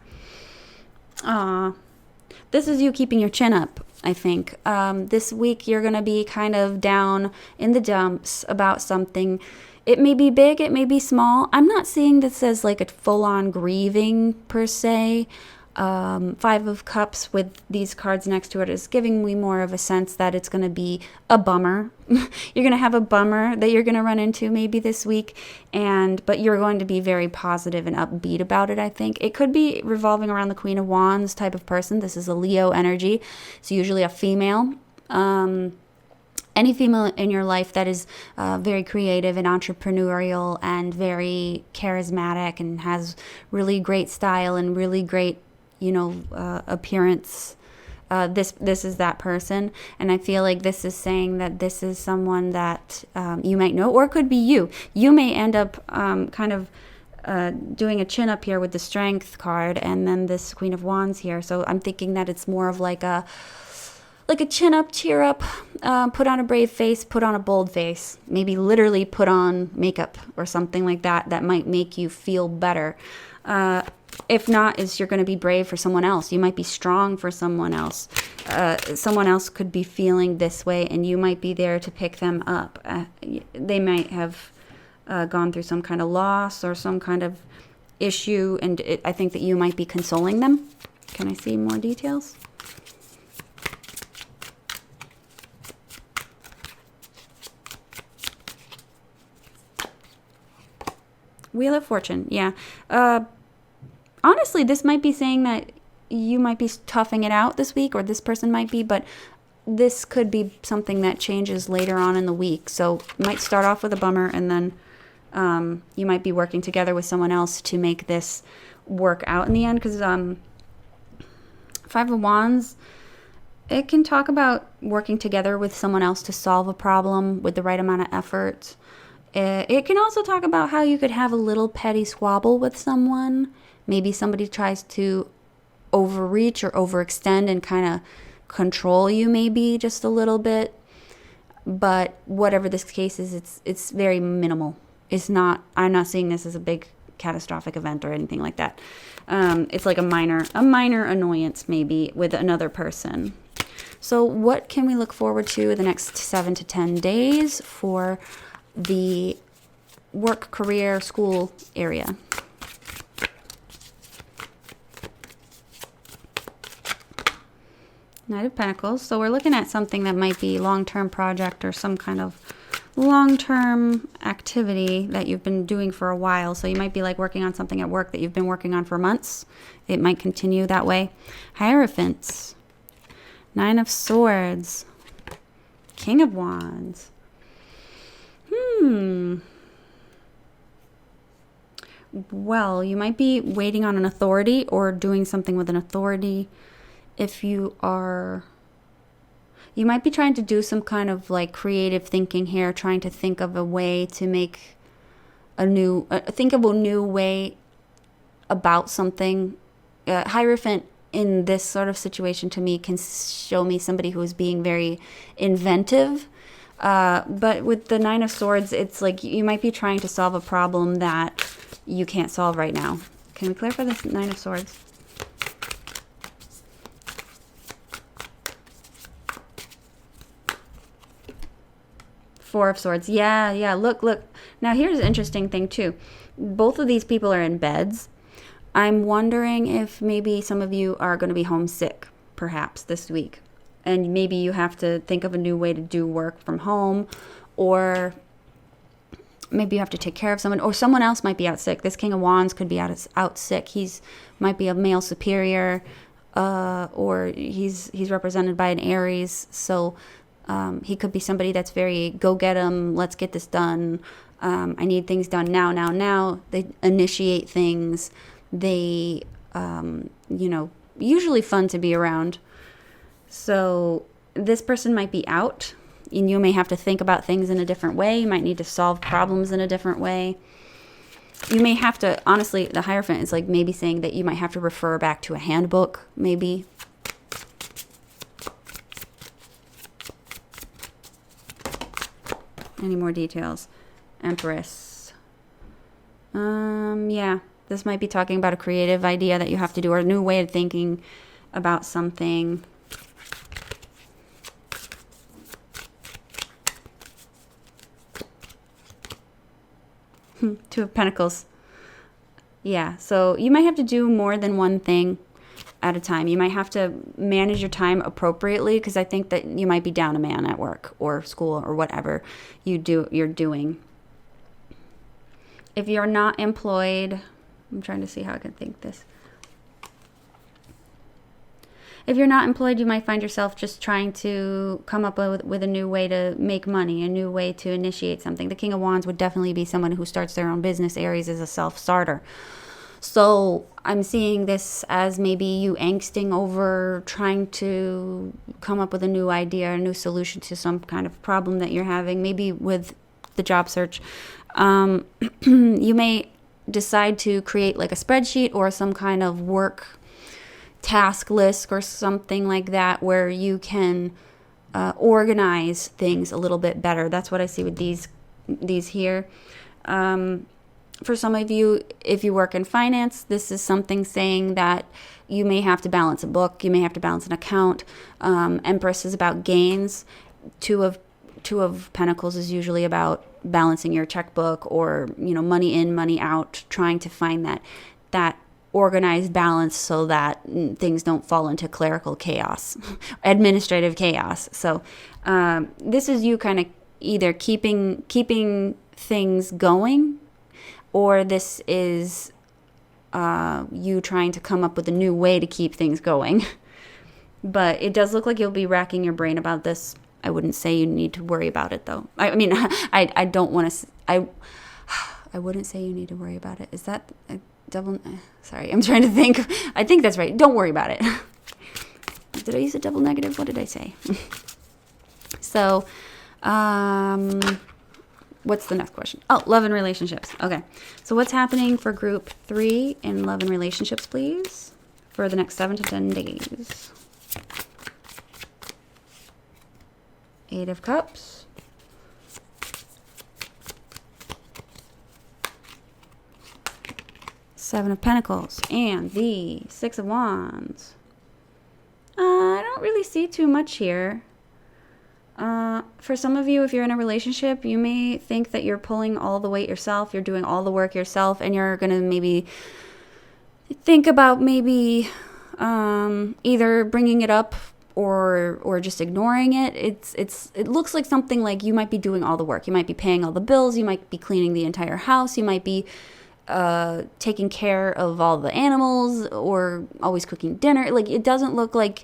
This is you keeping your chin up, I think. This week you're going to be kind of down in the dumps about something. It may be big, it may be small. I'm not seeing this as like a full-on grieving per se. Five of Cups with these cards next to it is giving me more of a sense that it's going to be a bummer. You're going to have a bummer that you're going to run into maybe this week, but you're going to be very positive and upbeat about it, I think. It could be revolving around the Queen of Wands type of person. This is a Leo energy. It's usually a female. Any female in your life that is very creative and entrepreneurial and very charismatic and has really great style and really great appearance. This is that person, and I feel like this is saying that this is someone that you might know, or it could be you. You may end up doing a chin up here with the Strength card, and then this Queen of Wands here. So I'm thinking that it's more of like a chin up, cheer up, put on a brave face, put on a bold face, maybe literally put on makeup or something like that that might make you feel better. If not, you're going to be brave for someone else. You might be strong for someone else. Someone else could be feeling this way, and you might be there to pick them up. They might have gone through some kind of loss or some kind of issue, and I think that you might be consoling them. Can I see more details? Wheel of Fortune, yeah. Honestly, this might be saying that you might be toughing it out this week, or this person might be, but this could be something that changes later on in the week. So it might start off with a bummer, and then you might be working together with someone else to make this work out in the end. Because Five of Wands, it can talk about working together with someone else to solve a problem with the right amount of effort. It can also talk about how you could have a little petty squabble with someone. Maybe somebody tries to overreach or overextend and kind of control you maybe just a little bit. But whatever this case is, it's very minimal. I'm not seeing this as a big catastrophic event or anything like that. It's like a minor annoyance maybe with another person. So what can we look forward to the next 7 to 10 days for the work, career, school area? Knight of Pentacles. So we're looking at something that might be long-term project or some kind of long-term activity that you've been doing for a while. So you might be like working on something at work that you've been working on for months. It might continue that way. Hierophants. Nine of Swords. King of Wands. Well, you might be waiting on an authority or doing something with an authority. If you might be trying to do some kind of like creative thinking here, trying to think of a way to make a new way about something. Hierophant in this sort of situation to me can show me somebody who is being very inventive. But with the Nine of Swords, it's like you might be trying to solve a problem that you can't solve right now. Can we clarify this Nine of Swords? Four of Swords. Yeah. Look. Now here's an interesting thing too. Both of these people are in beds. I'm wondering if maybe some of you are going to be homesick, perhaps, this week. And maybe you have to think of a new way to do work from home, or maybe you have to take care of someone, or someone else might be out sick. This King of Wands could be out sick. Might be a male superior, or he's represented by an Aries. So he could be somebody that's very go get 'em, let's get this done. I need things done now. They initiate things. They, usually fun to be around. So this person might be out, and you may have to think about things in a different way. You might need to solve problems in a different way. You may have to, honestly, the Hierophant is like maybe saying that you might have to refer back to a handbook, maybe. Any more details? Empress. Yeah, this might be talking about a creative idea that you have to do, or a new way of thinking about something. Two of Pentacles. Yeah, so you might have to do more than one thing at a time. You might have to manage your time appropriately, because I think that you might be down a man at work or school or whatever you're doing. If you're not employed, I'm trying to see how I can think this. If you're not employed, you might find yourself just trying to come up with a new way to make money, a new way to initiate something. The King of Wands would definitely be someone who starts their own business. Aries is a self-starter. So I'm seeing this as maybe you angsting over trying to come up with a new idea, a new solution to some kind of problem that you're having, maybe with the job search. You may decide to create like a spreadsheet or some kind of work task list or something like that, where you can organize things a little bit better. That's what I see with these here. For some of you, if you work in finance, this is something saying that you may have to balance a book, you may have to balance an account. Empress is about gains. Two of Pentacles is usually about balancing your checkbook, or money in, money out, trying to find that organized balance so that things don't fall into clerical chaos, administrative chaos. So this is you kind of either keeping things going, or this is you trying to come up with a new way to keep things going. But it does look like you'll be racking your brain about this. I wouldn't say you need to worry about it, though. I mean, I don't want to. I wouldn't say you need to worry about it. Is that a double? Sorry, I'm trying to think. I think that's right. Don't worry about it. Did I use a double negative? What did I say? So, what's the next question? Oh, love and relationships. Okay. So what's happening for group 3 in love and relationships, please, for the next 7 to 10 days? 8 of Cups. Seven of Pentacles. And the 6 of Wands. I don't really see too much here. For some of you, if you're in a relationship, you may think that you're pulling all the weight yourself. You're doing all the work yourself, and you're going to maybe think about maybe either bringing it up or just ignoring it. It looks like something like you might be doing all the work. You might be paying all the bills. You might be cleaning the entire house. You might be taking care of all the animals, or always cooking dinner. Like, it doesn't look like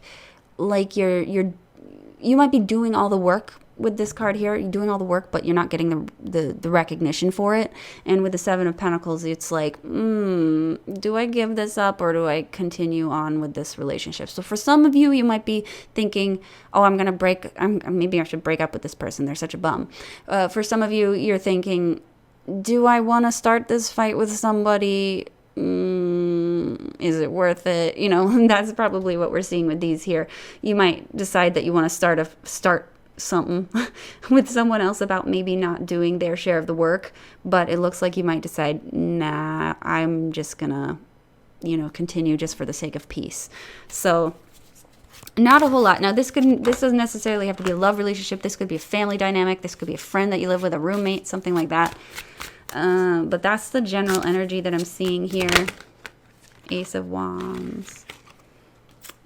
you might be doing all the work with this card here. You're doing all the work, but you're not getting the recognition for it. And with the 7 of Pentacles, it's like, do I give this up, or do I continue on with this relationship? So for some of you, you might be thinking, oh, maybe I should break up with this person. They're such a bum. For some of you, you're thinking, do I want to start this fight with somebody? Is it worth it? That's probably what we're seeing with these here. You might decide that you want to start something with someone else about maybe not doing their share of the work, but it looks like you might decide, nah, I'm just gonna, continue just for the sake of peace. So not a whole lot. Now, this doesn't necessarily have to be a love relationship. This could be a family dynamic. This could be a friend that you live with, a roommate, something like that. But that's the general energy that I'm seeing here. Ace of Wands.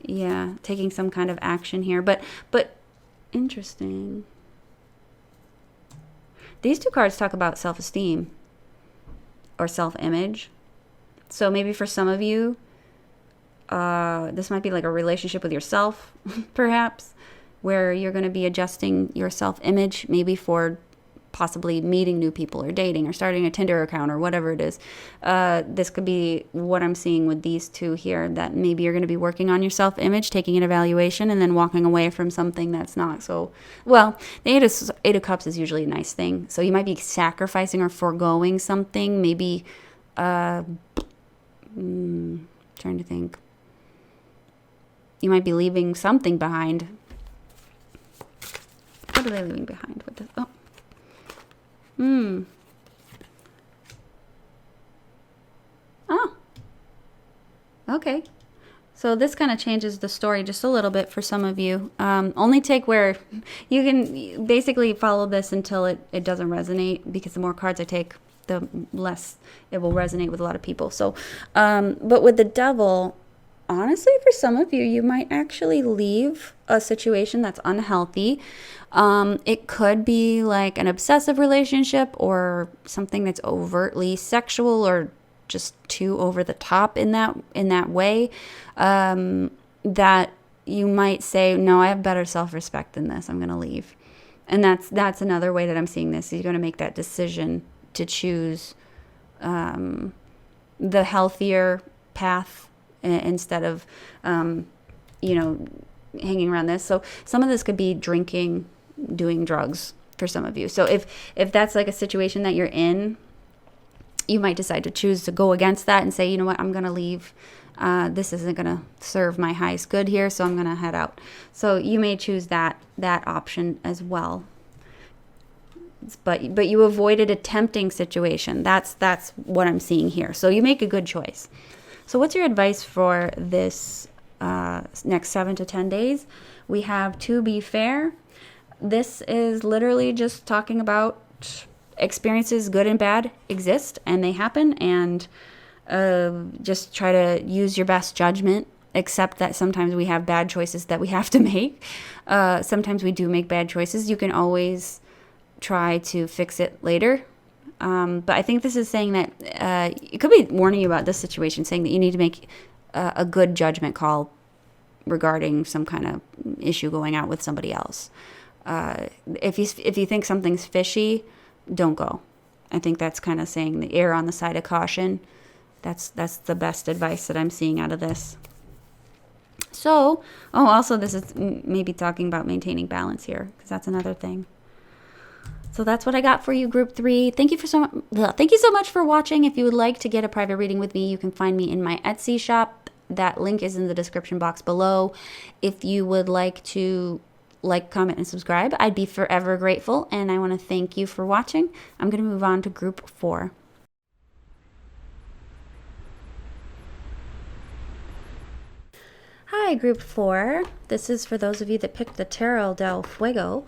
Yeah, taking some kind of action here. But interesting. These two cards talk about self-esteem or self-image. So maybe for some of you, this might be like a relationship with yourself, perhaps, where you're going to be adjusting your self-image, maybe for possibly meeting new people or dating or starting a Tinder account or whatever it is. This could be what I'm seeing with these two here, that maybe you're going to be working on your self-image, taking an evaluation, and then walking away from something that's not so well. The Eight of Cups is usually a nice thing. So you might be sacrificing or foregoing something. Maybe, trying to think. You might be leaving something behind. What are they leaving behind with this? Oh. Oh. Okay. So this kind of changes the story just a little bit for some of you. Only take where you can basically follow this until it doesn't resonate, because the more cards I take, the less it will resonate with a lot of people. So, but with the Devil, honestly, for some of you, you might actually leave a situation that's unhealthy. It could be like an obsessive relationship or something that's overtly sexual or just too over the top in that way, that you might say, no, I have better self-respect than this. I'm going to leave. And that's another way that I'm seeing this. You're going to make that decision to choose the healthier path instead of, hanging around this. So some of this could be drinking, doing drugs for some of you. So if that's like a situation that you're in, you might decide to choose to go against that and say, you know what, I'm going to leave. This isn't going to serve my highest good here, so I'm going to head out. So you may choose that option as well. But you avoided a tempting situation. That's what I'm seeing here. So you make a good choice. So what's your advice for this next 7 to 10 days? We have to be fair. This is literally just talking about experiences, good and bad, exist and they happen, and just try to use your best judgment, except that sometimes we have bad choices that we have to make. Sometimes we do make bad choices. You can always try to fix it later. But I think this is saying that it could be warning you about this situation, saying that you need to make a good judgment call regarding some kind of issue going out with somebody else. If you think something's fishy, don't go. I think that's kind of saying the err on the side of caution. That's the best advice that I'm seeing out of this. So, also this is maybe talking about maintaining balance here, because that's another thing. So that's what I got for you, Group 3. Thank you so much for watching. If you would like to get a private reading with me, you can find me in my Etsy shop. That link is in the description box below. If you would like to like, comment, and subscribe, I'd be forever grateful. And I want to thank you for watching. I'm going to move on to Group 4. Hi, Group 4. This is for those of you that picked the Tarot del Fuego.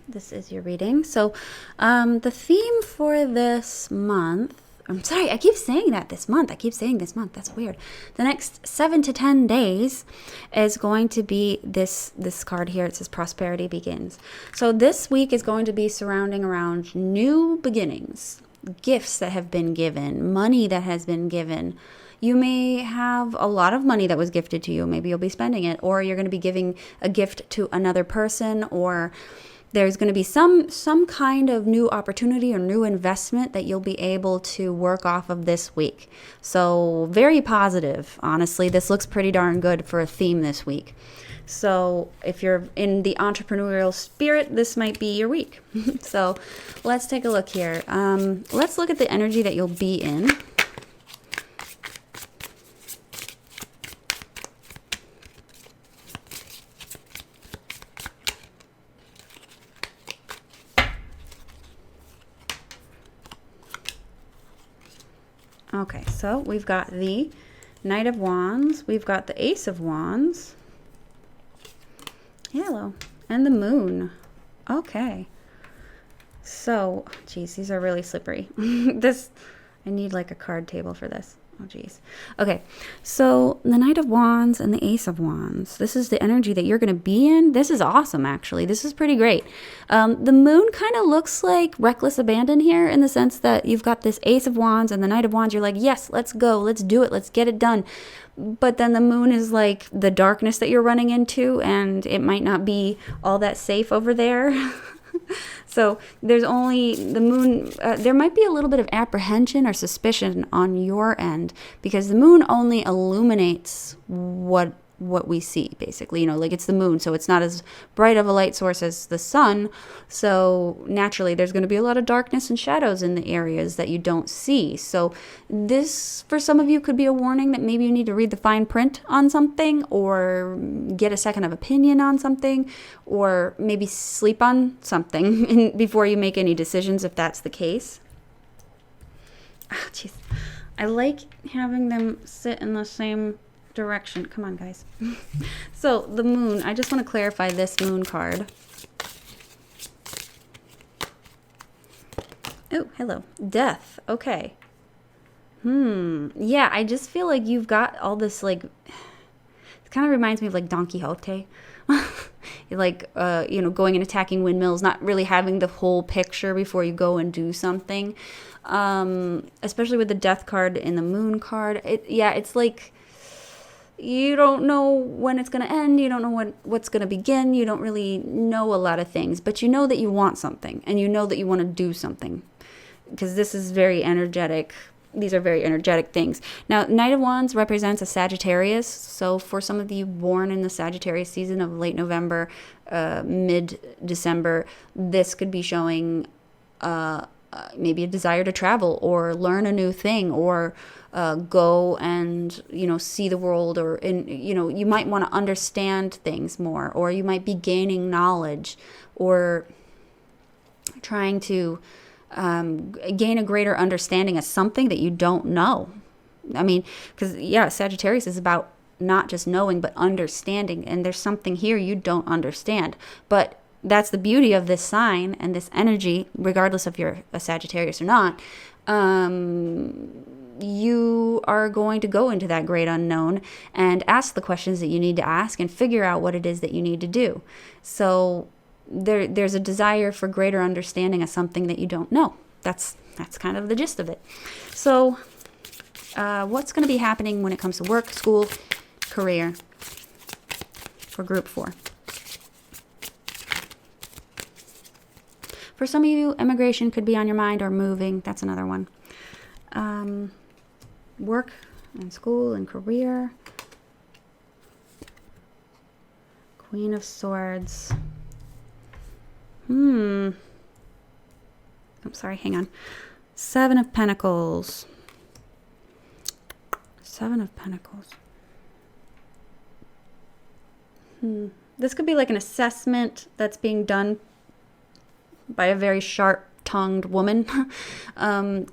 This is your reading. So the theme for this month, I'm sorry, I keep saying that this month. That's weird. The next 7 to 10 days is going to be this card here. It says Prosperity Begins. So this week is going to be surrounding around new beginnings, gifts that have been given, money that has been given. You may have a lot of money that was gifted to you. Maybe you'll be spending it, or you're going to be giving a gift to another person, or there's going to be some kind of new opportunity or new investment that you'll be able to work off of this week. So very positive. Honestly, this looks pretty darn good for a theme this week. So if you're in the entrepreneurial spirit, this might be your week. So let's take a look here. Let's look at the energy that you'll be in. Okay, so we've got the Knight of Wands, we've got the Ace of Wands, hello, and the Moon. Okay, so, geez, these are really slippery. I need like a card table for this. Oh, geez. Okay, so the Knight of Wands and the Ace of Wands. This is the energy that you're going to be in. This is awesome, actually. This is pretty great. The Moon kind of looks like reckless abandon here, in the sense that you've got this Ace of Wands and the Knight of Wands. You're like, yes, let's go. Let's do it. Let's get it done. But then the Moon is like the darkness that you're running into, and it might not be all that safe over there. So there's only the Moon. There might be a little bit of apprehension or suspicion on your end, because the Moon only illuminates what we see, basically. Like, it's the Moon, so it's not as bright of a light source as the sun. So naturally, there's going to be a lot of darkness and shadows in the areas that you don't see. So this, for some of you, could be a warning that maybe you need to read the fine print on something, or get a second of opinion on something, or maybe sleep on something before you make any decisions, if that's the case. Jeez. I like having them sit in the same direction. Come on, guys. So the Moon, I just want to clarify this Moon card. Oh, hello. Death. Okay. Yeah, I just feel like you've got all this, like, it kind of reminds me of like Don Quixote. Like, going and attacking windmills, not really having the whole picture before you go and do something. Especially with the death card and the moon card. It's like you don't know when it's going to end. You don't know what's going to begin. You don't really know a lot of things, but you know that you want something and you know that you want to do something, because this is very energetic. These are very energetic things. Now, Knight of Wands represents a Sagittarius. So for some of you born in the Sagittarius season of late November, mid-December, this could be showing maybe a desire to travel or learn a new thing, or go and, see the world, or, you might want to understand things more, or you might be gaining knowledge, or trying to gain a greater understanding of something that you don't know. I mean, because, Sagittarius is about not just knowing, but understanding. And there's something here you don't understand. But that's the beauty of this sign and this energy, regardless if you're a Sagittarius or not. You are going to go into that great unknown and ask the questions that you need to ask and figure out what it is that you need to do. So there's a desire for greater understanding of something that you don't know. That's kind of the gist of it. So what's going to be happening when it comes to work, school, career for group 4? For some of you, immigration could be on your mind, or moving. That's another one. Work and school and career. Queen of Swords. I'm sorry, hang on. 7 of Pentacles. 7 of Pentacles. This could be like an assessment that's being done by a very sharp-tongued woman.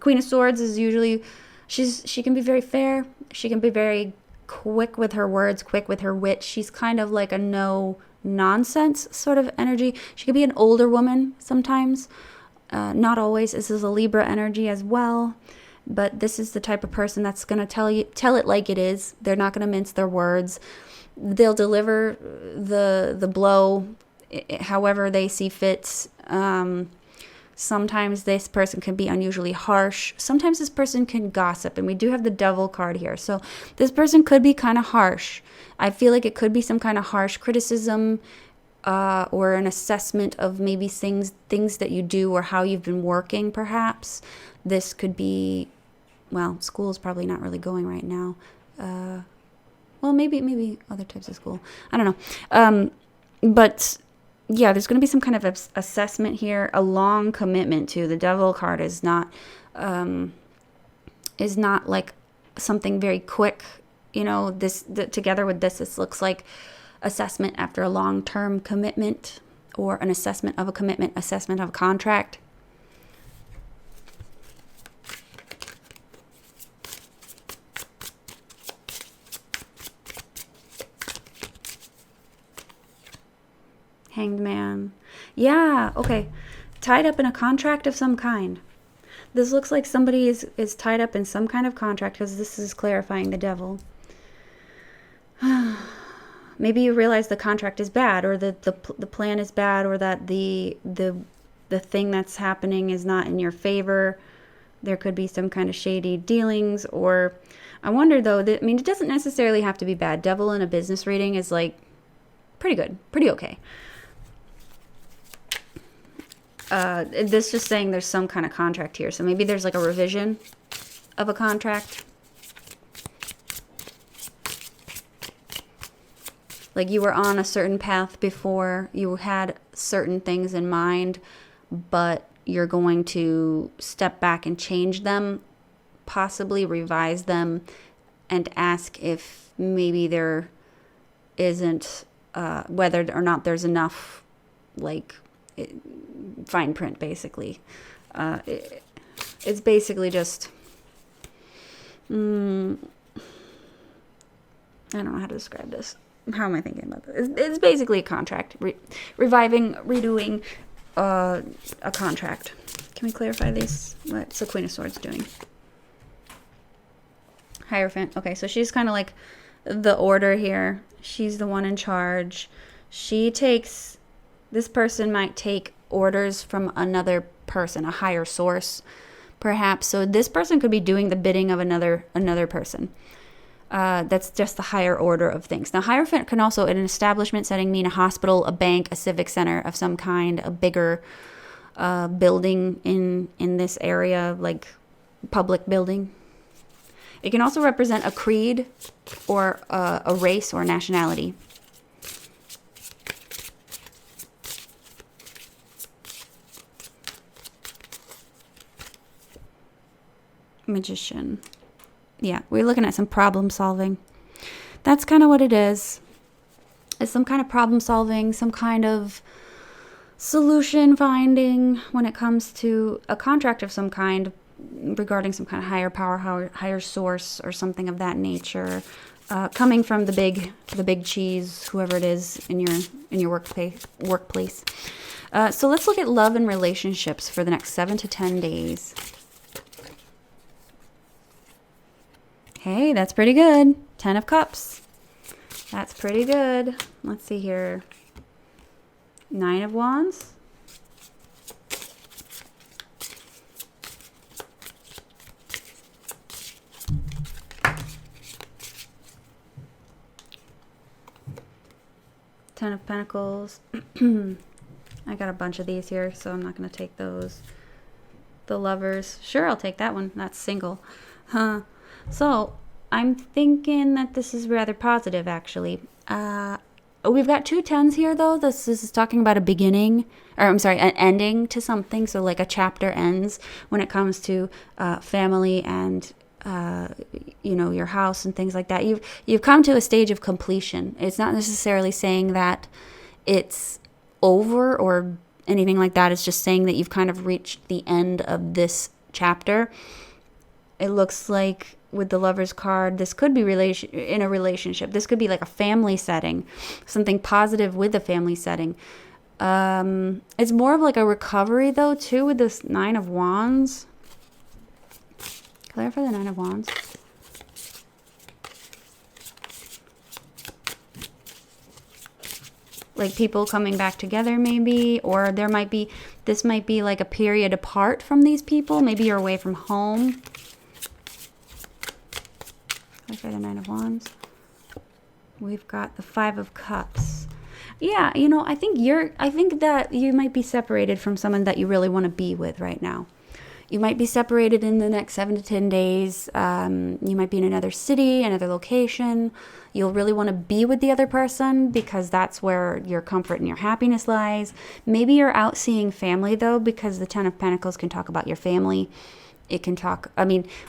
Queen of Swords is usually, she can be very fair. She can be very quick with her words, quick with her wit. She's kind of like a no-nonsense sort of energy. She could be an older woman sometimes. Not always. This is a Libra energy as well. But this is the type of person that's going to tell it like it is. They're not going to mince their words. They'll deliver the blow however they see fit. Sometimes this person can be unusually harsh. Sometimes this person can gossip. And we do have the Devil card here. So this person could be kind of harsh. I feel like it could be some kind of harsh criticism, or an assessment of maybe things that you do or how you've been working, perhaps. This could be, well, school is probably not really going right now. Well, maybe other types of school. I don't know. But yeah, there's going to be some kind of assessment here. A long commitment to the Devil card is not like something very quick. Together with this looks like assessment after a long-term commitment, or an assessment of a commitment, assessment of a contract. Hanged Man. Yeah, okay. Tied up in a contract of some kind. This looks like somebody is tied up in some kind of contract, because this is clarifying the Devil. Maybe you realize the contract is bad, or that the plan is bad, or that the thing that's happening is not in your favor. There could be some kind of shady dealings, or I wonder though, it doesn't necessarily have to be bad. Devil in a business reading is like pretty good, pretty okay. This just saying there's some kind of contract here. So maybe there's like a revision of a contract. Like you were on a certain path before, you had certain things in mind, but you're going to step back and change them, possibly revise them, and ask if maybe there isn't, whether or not there's enough, fine print, basically. It's basically just, I don't know how to describe this. How am I thinking about this? It's basically a contract. Reviving, redoing a contract. Can we clarify this? What's the Queen of Swords doing? Hierophant. Okay, so she's kind of like the order here. She's the one in charge. This person might take orders from another person, a higher source, perhaps. So this person could be doing the bidding of another person. That's just the higher order of things. Now, Hierophant can also, in an establishment setting, mean a hospital, a bank, a civic center of some kind, a bigger building in this area, like public building. It can also represent a creed or a race or nationality. Magician. Yeah, we're looking at some problem solving. That's kind of what it is. It's some kind of problem solving, some kind of solution finding when it comes to a contract of some kind regarding some kind of higher power, higher source, or something of that nature, coming from the big cheese, whoever it is in your workplace. So let's look at love and relationships for the next 7 to 10 days. Hey, that's pretty good. 10 of Cups. That's pretty good. Let's see here. 9 of Wands. Ten of Pentacles. I got a bunch of these here, so I'm not going to take those. The Lovers. Sure, I'll take that one. That's single. Huh. So, I'm thinking that this is rather positive, actually. We've got 2 tens here, though. This is talking about a beginning, or I'm sorry, an ending to something. So, like a chapter ends when it comes to family and your house and things like that. You've come to a stage of completion. It's not necessarily saying that it's over or anything like that. It's just saying that you've kind of reached the end of this chapter. It looks like with the Lover's card, this could be in a relationship. This could be like a family setting, something positive with a family setting. It's more of like a recovery, though, too, with this 9 of Wands. Clarify the 9 of Wands. Like people coming back together, maybe, or this might be like a period apart from these people. Maybe you're away from home. Clarify the 9 of Wands. We've got the 5 of Cups. Yeah, I think that you might be separated from someone that you really want to be with right now. You might be separated in the next 7 to 10 days. You might be in another city, another location. You'll really want to be with the other person because that's where your comfort and your happiness lies. Maybe you're out seeing family, though, because the 10 of Pentacles can talk about your family. It can talk,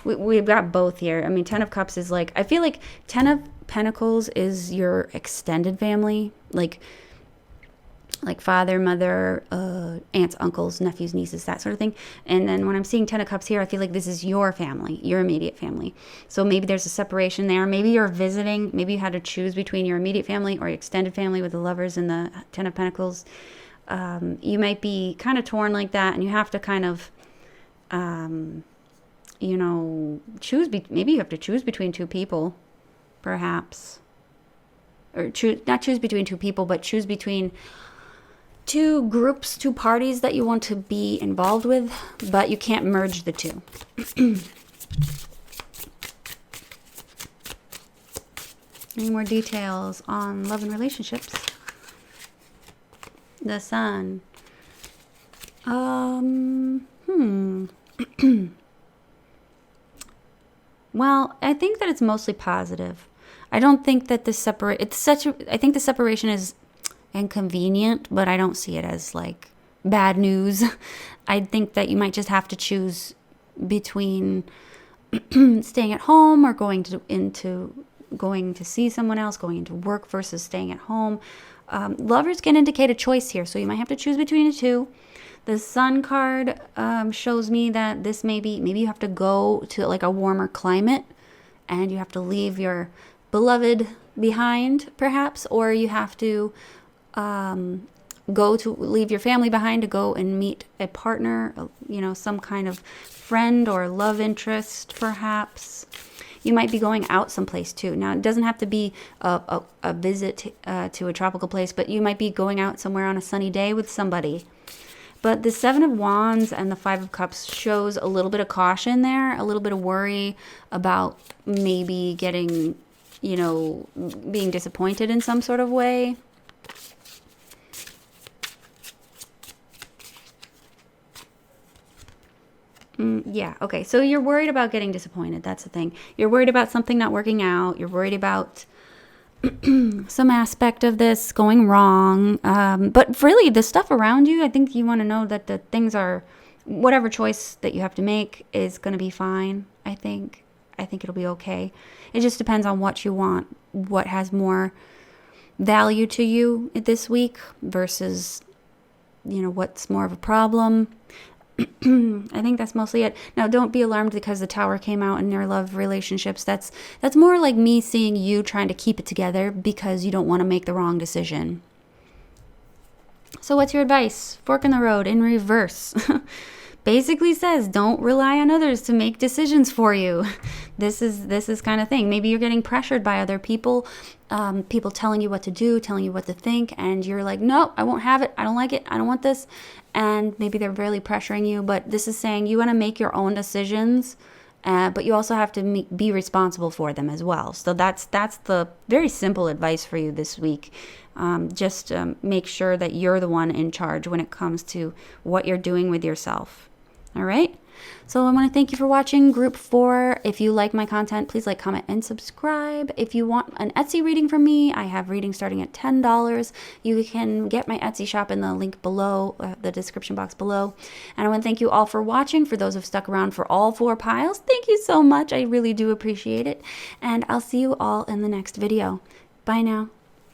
we've got both here. 10 of Cups is like, I feel like 10 of Pentacles is your extended family, like father, mother, aunts, uncles, nephews, nieces, that sort of thing. And then when I'm seeing 10 of Cups here, I feel like this is your family, your immediate family. So maybe there's a separation there. Maybe you're visiting. Maybe you had to choose between your immediate family or your extended family with the Lovers and the 10 of Pentacles. You might be kind of torn like that, and you have to kind of maybe you have to choose between 2 people, perhaps. Or not choose between 2 people, but choose between 2 groups, 2 parties that you want to be involved with, but you can't merge the 2. Any more details on love and relationships? The Sun. Well, I think that it's mostly positive. I don't think that I think the separation is inconvenient, but I don't see it as like bad news. I think that you might just have to choose between staying at home or going to see someone else, going into work versus staying at home. Lovers can indicate a choice here, so you might have to choose between the 2. The Sun card shows me that this maybe you have to go to like a warmer climate and you have to leave your beloved behind, perhaps, or you have to leave your family behind to go and meet a partner, you know, some kind of friend or love interest, perhaps. You might be going out someplace too. Now, it doesn't have to be a visit to a tropical place, but you might be going out somewhere on a sunny day with somebody. But the Seven of Wands and the Five of Cups shows a little bit of caution there, a little bit of worry about maybe getting, you know, being disappointed in some sort of way. Yeah, okay. So you're worried about getting disappointed. That's the thing. You're worried about something not working out. You're worried about some aspect of this going wrong. But really, the stuff around you, I think you want to know that the things are, whatever choice that you have to make is going to be fine, I think. I think it'll be okay. It just depends on what you want, what has more value to you this week versus, you know, what's more of a problem. I think that's mostly it. Now, don't be alarmed because the Tower came out in your love relationships. That's more like me seeing you trying to keep it together because you don't want to make the wrong decision. So what's your advice? Fork in the road in reverse. Basically says don't rely on others to make decisions for you. This is kind of thing. Maybe you're getting pressured by other people, people telling you what to do, telling you what to think, and you're like, no, I won't have it. I don't like it. I don't want this. And maybe they're really pressuring you, but this is saying you want to make your own decisions, but you also have to be responsible for them as well. So that's the very simple advice for you this week. Just make sure that you're the one in charge when it comes to what you're doing with yourself. All right. So I want to thank you for watching Group 4. If you like my content, please like, comment, and subscribe. If you want an Etsy reading from me, I have readings starting at $10. You can get my Etsy shop in the link below, the description box below. And I want to thank you all for watching. For those who've stuck around for all 4 piles, thank you so much. I really do appreciate it. And I'll see you all in the next video. Bye now.